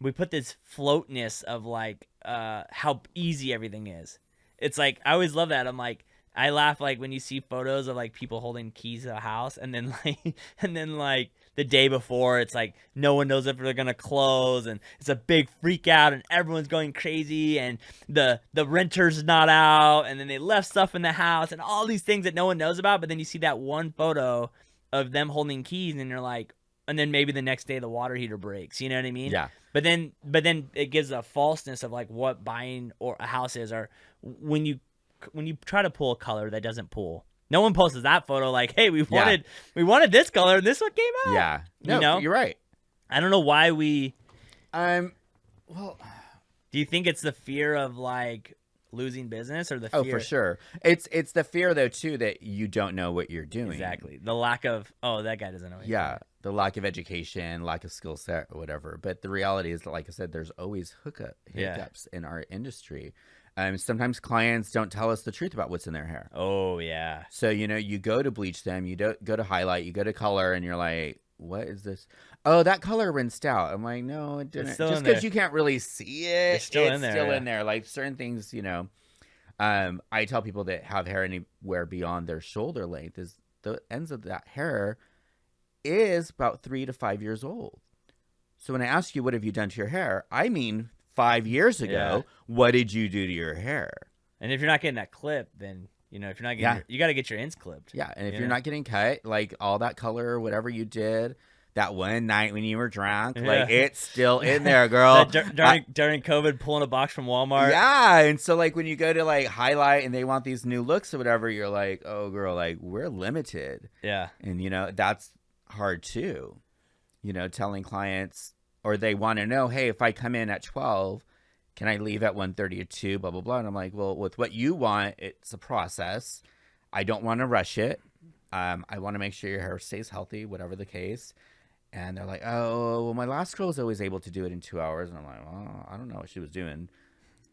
floatness of like how easy everything is. It's like I always love that. I'm like, I laugh like when you see photos of like people holding keys to a house and then like the day before it's like no one knows if they're gonna close and it's a big freak out and everyone's going crazy and the renter's not out and then they left stuff in the house and all these things that no one knows about. But then you see that one photo of them holding keys and you're like, and then maybe the next day the water heater breaks. You know what I mean? Yeah. But then it gives a falseness of like what buying or a house is, or when you try to pull a color that doesn't pull. No one posts that photo like, hey, we wanted this color and this one came out. Yeah. No, you know? You're right. I don't know why we well, do you think it's the fear of like losing business or the fear? Oh, for sure. It's the fear though too that you don't know what you're doing. Exactly. The lack of that guy doesn't know anything. Yeah. The lack of education, lack of skill set or whatever. But the reality is that, like I said, there's always hiccups in our industry. Sometimes clients don't tell us the truth about what's in their hair. Oh, yeah. So, you go to bleach them, you go to highlight, you go to color, and you're like, what is this? Oh, that color rinsed out. I'm like, no, it didn't. Just because you can't really see it, it's still in there. Like certain things, I tell people that have hair anywhere beyond their shoulder length is the ends of that hair is about 3 to 5 years old. So when I ask you, what have you done to your hair? I mean, 5 years ago, what did you do to your hair? And if you're not getting that clip, then, if you're not getting you got to get your ends clipped. Yeah. And if you're not getting cut, like all that color, whatever you did that one night when you were drunk, like it's still in there, girl. during COVID, pulling a box from Walmart. Yeah. And so like when you go to like highlight and they want these new looks or whatever, you're like, oh girl, like we're limited. Yeah. And that's hard too, telling clients, or they want to know, hey, if I come in at 12, can I leave at 1:30 or 2, blah, blah, blah. And I'm like, well, with what you want, it's a process. I don't want to rush it. I want to make sure your hair stays healthy, whatever the case. And they're like, oh, well, my last girl was always able to do it in 2 hours. And I'm like, well, I don't know what she was doing.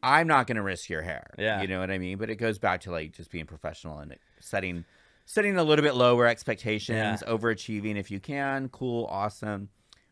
I'm not going to risk your hair. Yeah. You know what I mean? But it goes back to like just being professional and setting a little bit lower expectations, overachieving if you can. Cool, awesome.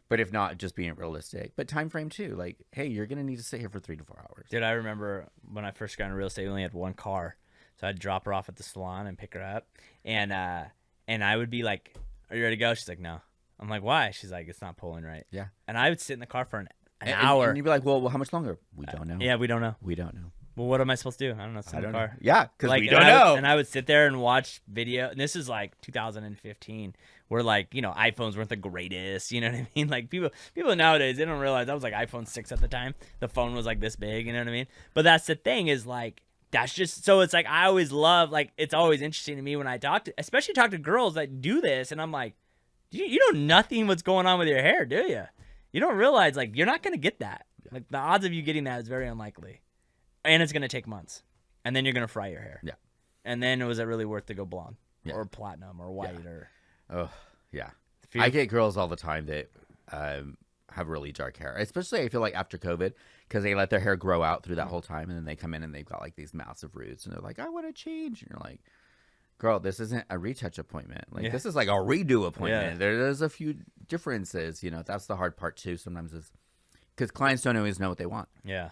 But if not, just being realistic. But time frame too. Like, hey, you're going to need to sit here for 3 to 4 hours. Dude, I remember when I first got into real estate, we only had one car. So I'd drop her off at the salon and pick her up. And I would be like, are you ready to go? She's like, no. I'm like, why? She's like, it's not pulling right. Yeah. And I would sit in the car for an hour. And you'd be like, well, how much longer? We don't know. Yeah, we don't know. We don't know. Well, what am I supposed to do? I don't know. Sit in the car. Know. Yeah, because like, we don't know. And I would sit there and watch video. And this is like 2015, where like, iPhones weren't the greatest. You know what I mean? Like people nowadays, they don't realize that was like iPhone 6 at the time. The phone was like this big. You know what I mean? But that's the thing is like, that's just, so it's like, I always love, like, it's always interesting to me when I talk to girls that do this. And I'm like, you know nothing what's going on with your hair, do you? You don't realize, like, you're not going to get that. Like, the odds of you getting that is very unlikely. And it's going to take months. And then you're going to fry your hair. Yeah. And then was it really worth to go blonde or platinum or white or... Oh, yeah. I get girls all the time that have really dark hair, especially I feel like after COVID, because they let their hair grow out through that whole time. And then they come in and they've got like these massive roots and they're like, I want to change. And you're like, girl, this isn't a retouch appointment. Like this is like a redo appointment. There's a few differences, that's the hard part too. Sometimes is because clients don't always know what they want. Yeah.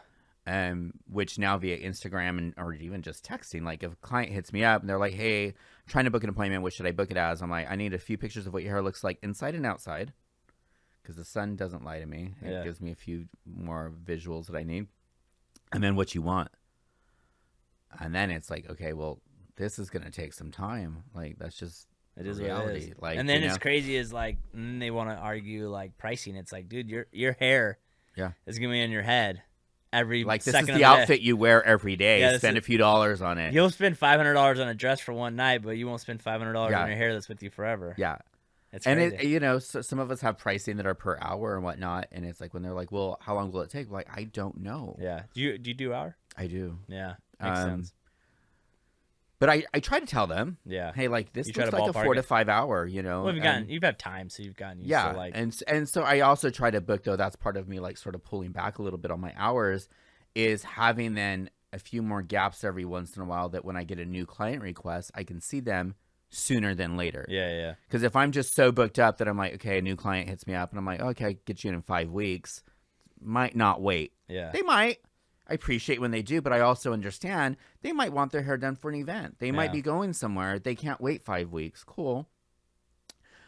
Which now via Instagram or even just texting, like if a client hits me up and they're like, hey, I'm trying to book an appointment. What should I book it as? I'm like, I need a few pictures of what your hair looks like inside and outside. Because the sun doesn't lie to me. It gives me a few more visuals that I need. And then what you want. And then it's like, okay, well, this is going to take some time. Like, that's just reality. Like, and then it's crazy is like, and they want to argue like pricing. It's like, dude, your hair is going to be in your head every like this second is the outfit you wear every day. Spend a few dollars on it. You'll spend $500 on a dress for one night, but you won't spend $500 on your hair that's with you forever. Yeah. It's and crazy. So some of us have pricing that are per hour and whatnot, and it's like when they're like, "Well, how long will it take?" Like, I don't know. Yeah. Do you do hour? I do. Yeah. Makes sense. But I try to tell them, hey, like this looks like a 4 to 5 hour, Well, you've had time, so you've gotten used to like. And so I also try to book though. That's part of me like sort of pulling back a little bit on my hours, is having then a few more gaps every once in a while that when I get a new client request, I can see them sooner than later. Yeah. Because if I'm just so booked up that I'm like, okay, a new client hits me up and I'm like, okay, I get you in 5 weeks, might not wait. Yeah. They might. I appreciate when they do, but I also understand they might want their hair done for an event. They might be going somewhere. They can't wait 5 weeks. Cool.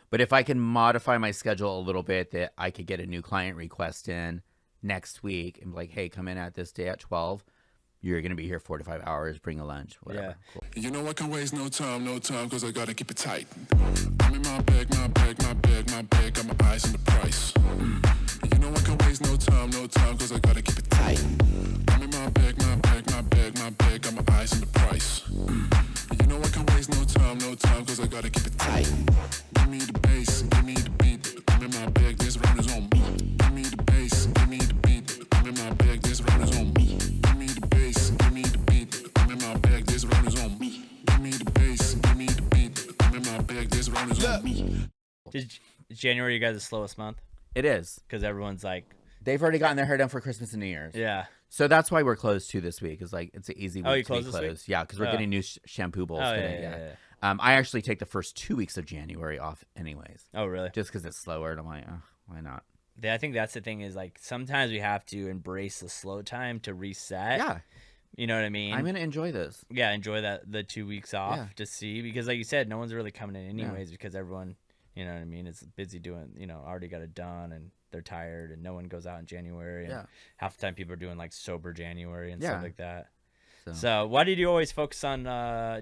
But if I can modify my schedule a little bit that I could get a new client request in next week and be like, hey, come in at this day at 12. You're going to be here 4 to 5 hours. Bring a lunch. Whatever. Yeah. Cool. You know I can waste no time, cause I gotta keep it tight. I'm in my bag, got my eyes on the price. You know I can waste no time, cause I gotta keep it tight. I'm in my bag, got my eyes on the price. You know I can waste no time, cause I gotta keep it tight. Give me the bass, give me the beat. I'm in my bag, this round is on me. Give me the bass, give me the beat. I'm in my bag, this round is on me. Give me the bass, give me the beat. I'm in my bag, this round is on me. Give me the bass, give me the beat. I'm in my bag, this round is on me. Is January you guys the slowest month? It is. Because everyone's like, they've already gotten their hair done for Christmas and New Year's. yeah. So that's why we're closed too this week. It's like it's an easy week you to be closed this week? closed. Yeah, because we're getting new shampoo bowls Oh, today. yeah. I actually take the first 2 weeks of January off anyways, Oh, really? just because it's slower. And I'm like, oh, why not? I think that's the thing is like sometimes we have to embrace the slow time to reset. Yeah, You know what I mean? I'm gonna enjoy this. Yeah, enjoy the 2 weeks off Yeah. to see, because like you said, no one's really coming in anyways because everyone, you know what I mean, is busy doing, already got it done and they're tired and no one goes out in January. And half the time people are doing like sober January and stuff like that. So why did you always focus on,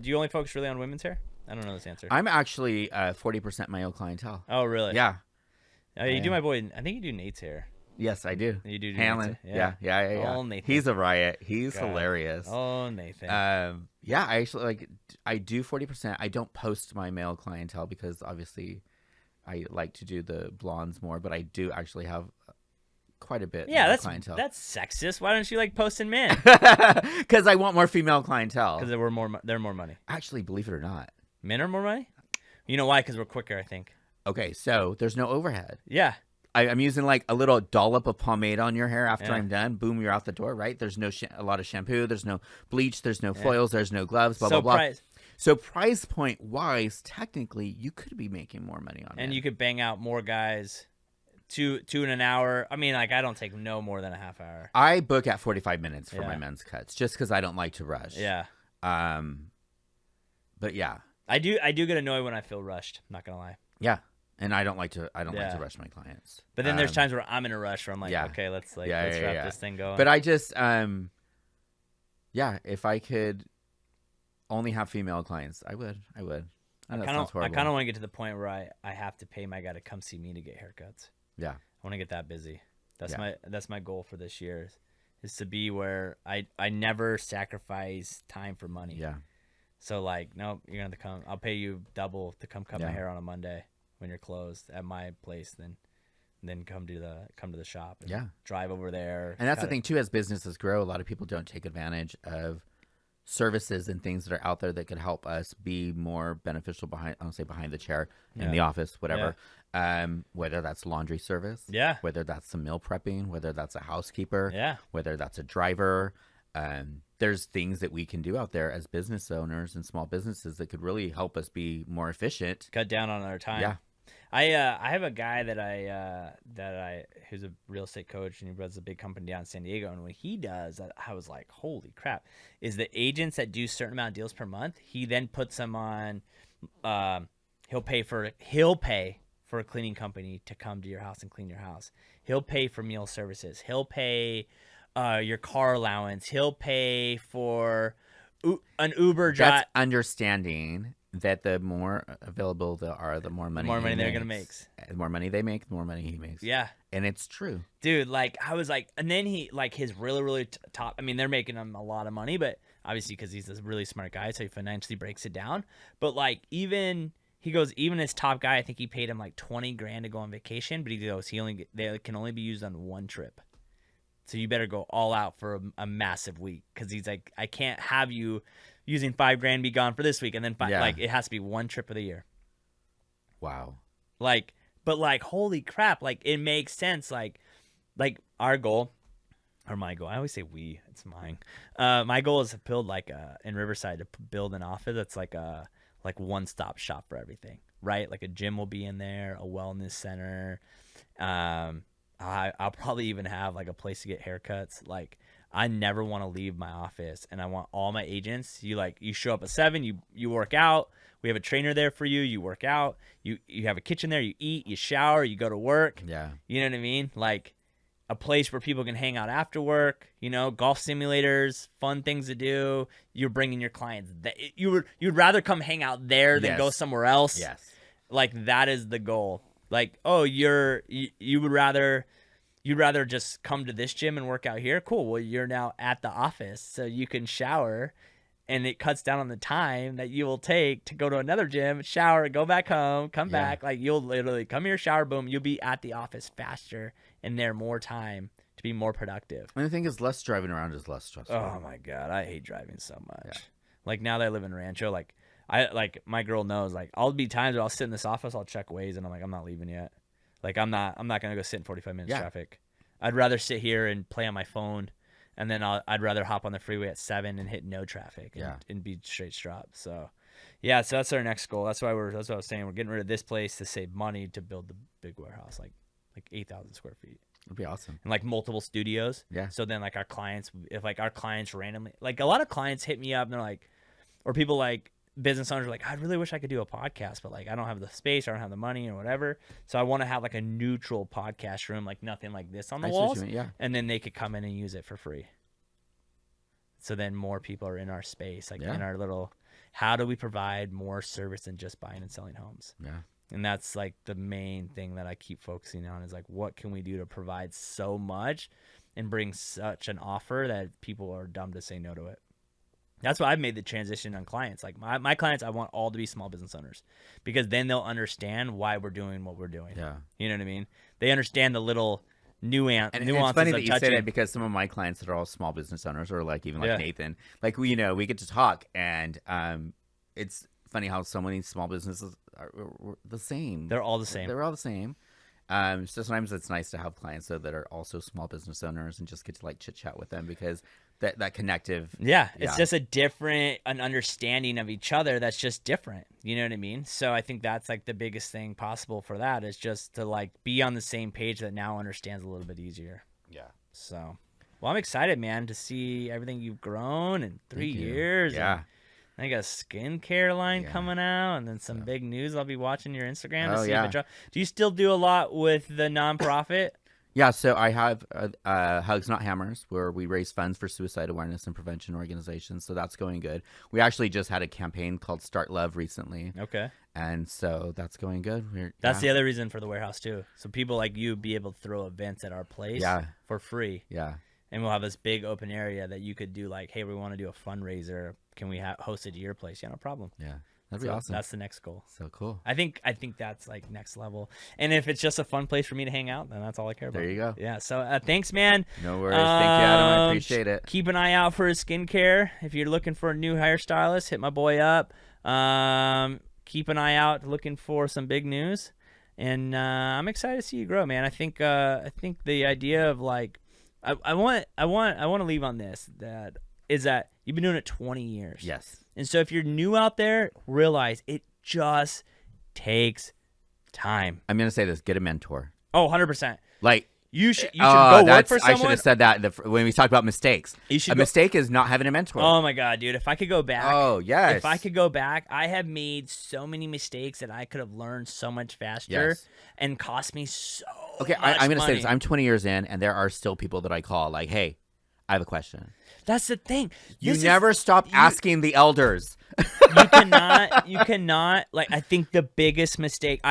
do you only focus really on women's hair? I don't know this answer. I'm actually 40% male clientele. Oh, really? Yeah. You do my boy, I think you do Nate's hair. Yes, I do. You do Hanlon. Nate's hair. Yeah. Oh, Nathan. He's a riot. He's hilarious. Oh, Nathan. Yeah, I actually I do 40%. I don't post my male clientele because obviously I like to do the blondes more, but I do actually have quite a bit male clientele. That's sexist. Why don't you like posting men? Because I want more female clientele. Because they're more money. Actually, believe it or not. Men are more money? You know why? Because we're quicker, I think. Okay, so there's no overhead. Yeah. I'm using like a little dollop of pomade on your hair after I'm done. Boom, you're out the door, right? There's no a lot of shampoo. There's no bleach. There's no foils. There's no gloves, blah, blah. So price point wise, technically, you could be making more money on it. And you could bang out more guys two in an hour. I mean, like, I don't take no more than a half hour. I book at 45 minutes for my men's cuts just because I don't like to rush. Yeah. But yeah. I do get annoyed when I feel rushed. I'm not going to lie. Yeah. And I don't like to rush my clients. But then there's times where I'm in a rush where I'm like, okay, let's wrap this thing going. But I just if I could only have female clients, I would. I kind of want to get to the point where I have to pay my guy to come see me to get haircuts. Yeah. I want to get that busy. That's my goal for this year is to be where I never sacrifice time for money. Yeah. So like, no, you're going to come. I'll pay you double to come cut my hair on a Monday when you're closed at my place, then come to the shop and drive over there. And that's the thing too, as businesses grow, a lot of people don't take advantage of services and things that are out there that could help us be more beneficial behind the chair in the office, whatever. Whether that's laundry service, whether that's some meal prepping, whether that's a housekeeper, whether that's a driver. There's things that we can do out there as business owners and small businesses that could really help us be more efficient. Cut down on our time. Yeah. I have a guy who's a real estate coach, and he runs a big company down in San Diego. And what he does, I was like, holy crap, is the agents that do a certain amount of deals per month, he then puts them on, he'll pay for a cleaning company to come to your house and clean your house. He'll pay for meal services. He'll pay your car allowance. He'll pay for an Uber drive. That's understanding that the more available they are, the more money they're gonna make. The more money they make, the more money he makes. Yeah, and it's true, dude. Like I was like, and then he like his really top. I mean, they're making him a lot of money, but obviously because he's a really smart guy, so he financially breaks it down. But like even his top guy, I think he paid him like $20,000 to go on vacation, but he goes they can only be used on one trip. So you better go all out for a massive week, because he's like, I can't have you using $5,000 be gone for this week, and then like it has to be one trip of the year. Wow. But holy crap, like it makes sense. Like our goal, or my goal. I always say we. It's mine. My goal is to build like in Riverside, to build an office that's like a one-stop shop for everything, right? Like a gym will be in there, a wellness center. I'll probably even have like a place to get haircuts. Like I never want to leave my office, and I want all my agents. You show up at 7, you work out. We have a trainer there for you. You work out. You have a kitchen there. You eat. You shower. You go to work. Yeah. You know what I mean? Like a place where people can hang out after work. You know, golf simulators, fun things to do. You're bringing your clients. You'd rather come hang out there than go somewhere else. Yes. Like that is the goal. Like, oh, you'd rather just come to this gym and work out here. Cool. Well, you're now at the office, so you can shower. And it cuts down on the time that you will take to go to another gym, shower, go back home, come back. Like you'll literally come here, shower, boom. You'll be at the office faster and there more time to be more productive. And the thing is, less driving around is less stressful. Oh my God, I hate driving so much. Yeah. Like now that I live in Rancho, my girl knows. Like I'll be times where I'll sit in this office, I'll check Waze, and I'm like, I'm not leaving yet. Like I'm not gonna go sit in 45 minutes traffic. I'd rather sit here and play on my phone. And then I'd rather hop on the freeway at 7 and hit no traffic and be straight strop. So, so that's our next goal. That's what I was saying. We're getting rid of this place to save money to build the big warehouse, like 8,000 square feet. That'd be awesome. And like multiple studios. Yeah. So then like our clients randomly, like a lot of clients hit me up and they're like, or people like business owners are like, I really wish I could do a podcast, but like I don't have the space, or I don't have the money or whatever. So I want to have like a neutral podcast room, like nothing like this on the walls. And then they could come in and use it for free. So then more people are in our space, like in our little, how do we provide more service than just buying and selling homes? Yeah. And that's like the main thing that I keep focusing on is like, what can we do to provide so much and bring such an offer that people are dumb to say no to it? That's why I've made the transition on clients. Like my clients, I want all to be small business owners because then they'll understand why we're doing what we're doing. Yeah. You know what I mean? They understand the little nuances. And it's funny that you say that because some of my clients that are all small business owners, or like even like Nathan, like we get to talk, and it's funny how so many small businesses are the same. They're all the same. They're all the same. So sometimes it's nice to have clients that are also small business owners and just get to like chit chat with them because that connective. It's just an understanding of each other that's just different. You know what I mean? So I think that's like the biggest thing possible for that is just to like be on the same page that now understands a little bit easier. Yeah. So, well, I'm excited, man, to see everything you've grown in 3 years. Yeah. I got a skincare line coming out, and then some big news. I'll be watching your Instagram to see if it drops. Do you still do a lot with the nonprofit? Yeah, so I have Hugs Not Hammers, where we raise funds for suicide awareness and prevention organizations. So that's going good. We actually just had a campaign called Start Love recently. Okay. And so that's going good. That's the other reason for the warehouse, too. So people like you be able to throw events at our place for free. Yeah. And we'll have this big open area that you could do like, hey, we want to do a fundraiser. Can we host it at your place? Yeah, no problem. Yeah. That'd be awesome. That's the next goal. So cool. I think that's like next level. And if it's just a fun place for me to hang out, then that's all I care about. There you go. Yeah. So thanks, man. No worries. Thank you, Adam. I appreciate it. Keep an eye out for his skincare. If you're looking for a new hairstylist, hit my boy up. Keep an eye out looking for some big news. And I'm excited to see you grow, man. I think the idea of like I want to leave on this that you've been doing it 20 years. Yes. And so if you're new out there, realize it just takes time. I'm going to say this, get a mentor. Oh, 100%. Like you should go work for someone. I should have said that when we talked about mistakes. Mistake is not having a mentor. Oh my God, dude. If I could go back. Oh, yes. If I could go back, I have made so many mistakes that I could have learned so much faster and cost me so much I'm going to say money. this. I'm 20 years in, and there are still people that I call like, hey, I have a question. That's the thing. You never stop asking the elders. You cannot, like, I think the biggest mistakes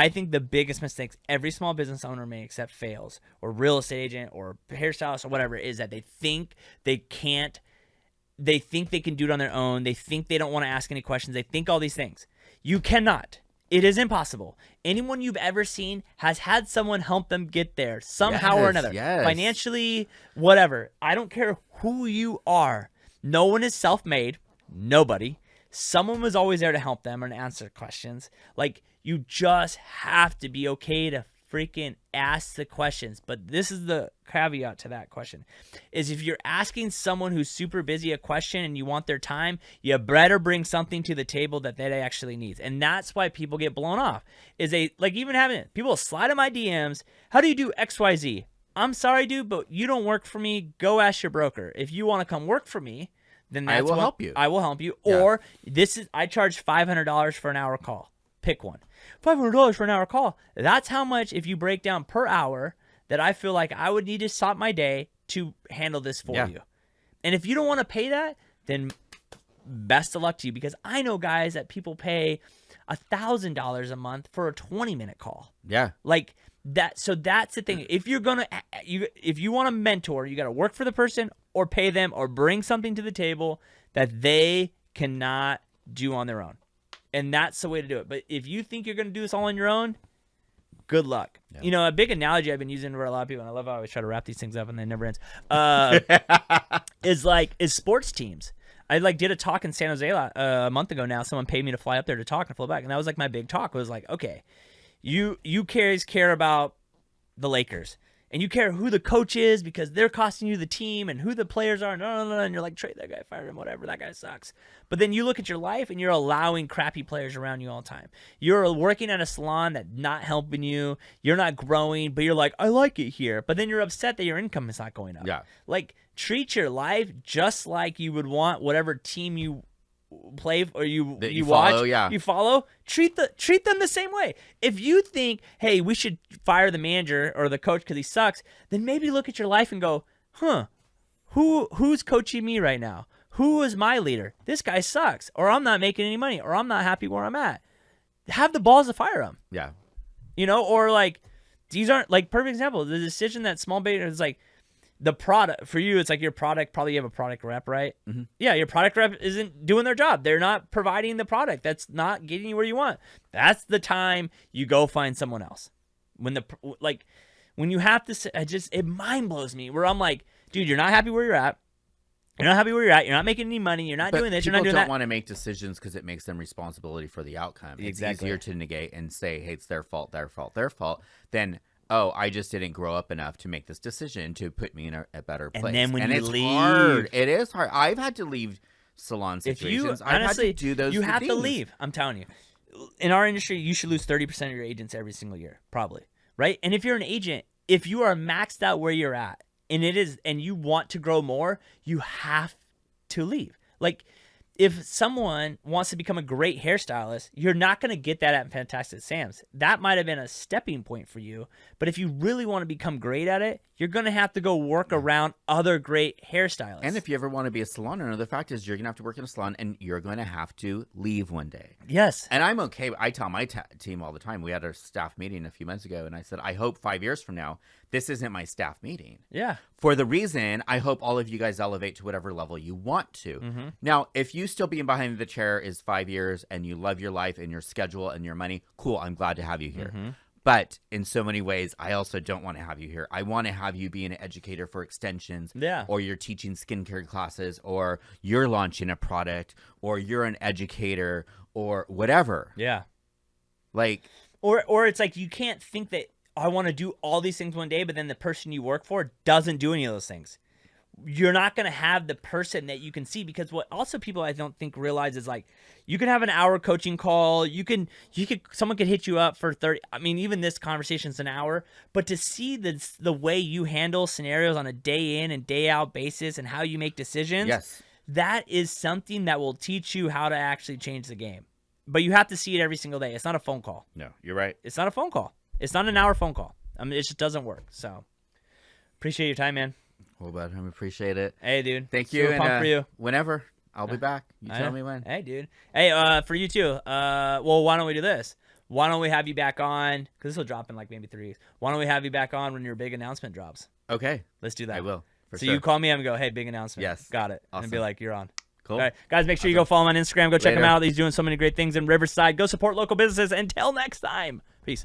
every small business owner makes that fails, or real estate agent or hairstylist or whatever, is that they think they can do it on their own. They think they don't want to ask any questions. They think all these things. You cannot. It is impossible. Anyone you've ever seen has had someone help them get there somehow or another. Yes. Financially, whatever. I don't care who you are. No one is self-made. Nobody. Someone was always there to help them and answer questions. Like, you just have to be okay to freaking ask the questions. But this is the caveat to that question, is if you're asking someone who's super busy a question and you want their time, you better bring something to the table that they actually need. And that's why people get blown off, is even having it. People slide in my DMs, how do you do XYZ? I'm sorry, dude, but you don't work for me. Go ask your broker. If you want to come work for me, then that's I will help you. I will help you. Yeah. Or I charge $500 for an hour call. Pick one. $500 for an hour call. That's how much, if you break down per hour, that I feel like I would need to stop my day to handle this for you. And if you don't want to pay that, then best of luck to you, because I know guys that people pay $1,000 a month for a 20-minute call. Yeah. Like that. So that's the thing. If you want a mentor, you got to work for the person or pay them or bring something to the table that they cannot do on their own. And that's the way to do it. But if you think you're going to do this all on your own, good luck. Yeah. A big analogy I've been using for a lot of people, and I love how I always try to wrap these things up and they never ends, is sports teams. I did a talk in San Jose a month ago now. Someone paid me to fly up there to talk and fly back. And that was my big talk. It was okay, you guys care about the Lakers. And you care who the coach is because they're costing you the team and who the players are. No. And you're like, trade that guy, fire him, whatever. That guy sucks. But then you look at your life and you're allowing crappy players around you all the time. You're working at a salon that's not helping you. You're not growing, but you're like, I like it here. But then you're upset that your income is not going up. Yeah. Treat your life just like you would want whatever team you play or you watch, follow, yeah. You follow, treat them the same way. If you think, hey, we should fire the manager or the coach because he sucks, then maybe look at your life and go, who's coaching me right now? Who is my leader? This guy sucks, or I'm not making any money, or I'm not happy where I'm at. Have the balls to fire him. Yeah. Or these aren't perfect example. The decision that small business is the product for you, it's your product. Probably you have a product rep, right? Mm-hmm. Yeah, your product rep isn't doing their job. They're not providing the product. That's not getting you where you want. That's the time you go find someone else. When you have to, it mind blows me. Where I'm like, dude, you're not happy where you're at. You're not happy where you're at. You're not making any money. You're not doing this. You're not doing that. People don't want to make decisions because it makes them responsibility for the outcome. Exactly. It's easier to negate and say, hey, it's their fault, than, oh, I just didn't grow up enough to make this decision to put me in a better place. And then when you leave, hard. It is hard. I've had to leave salon situations. I've had to do those. You have things. to leave. I'm telling you. In our industry, you should lose 30% of your agents every single year, probably, right? And if you're an agent, if you are maxed out where you're at, and you want to grow more, you have to leave. If someone wants to become a great hairstylist, you're not going to get that at Fantastic Sam's. That might have been a stepping point for you. But if you really want to become great at it, you're going to have to go work around other great hairstylists. And if you ever want to be a salon owner, the fact is you're going to have to work in a salon and you're going to have to leave one day. Yes. And I'm okay. I tell my team all the time. We had our staff meeting a few months ago, and I said, I hope 5 years from now, this isn't my staff meeting. Yeah. For the reason, I hope all of you guys elevate to whatever level you want to. Mm-hmm. Now, if you still being behind the chair is 5 years and you love your life and your schedule and your money, cool, I'm glad to have you here. Mm-hmm. But in so many ways, I also don't want to have you here. I want to have you be an educator for extensions. Yeah. Or you're teaching skincare classes, or you're launching a product, or you're an educator, or whatever. Yeah. Or it's you can't think that I want to do all these things one day, but then the person you work for doesn't do any of those things. You're not going to have the person that you can see, because what also people I don't think realize is you can have an hour coaching call. Someone could hit you up for 30. I mean, even this conversation's an hour, but to see the way you handle scenarios on a day in and day out basis and how you make decisions, yes, that is something that will teach you how to actually change the game. But you have to see it every single day. It's not a phone call. No, you're right. It's not a phone call. It's not an hour phone call. I mean, it just doesn't work. So appreciate your time, man. Well, bud, I appreciate it. Hey, dude. Thank you. Super pumped for you. Whenever. I'll be back. You tell me when. Hey, dude. Hey, for you too. Well, why don't we do this? Why don't we have you back on? Because this will drop in maybe 3 weeks. Why don't we have you back on when your big announcement drops? Okay. Let's do that. I will. So you call me and go, hey, big announcement. Yes. Got it. Awesome. And be like, you're on. Cool. All right. Guys, make sure you go follow him on Instagram. Go check him Later. out. He's doing so many great things in Riverside. Go support local businesses. Until next time. Peace.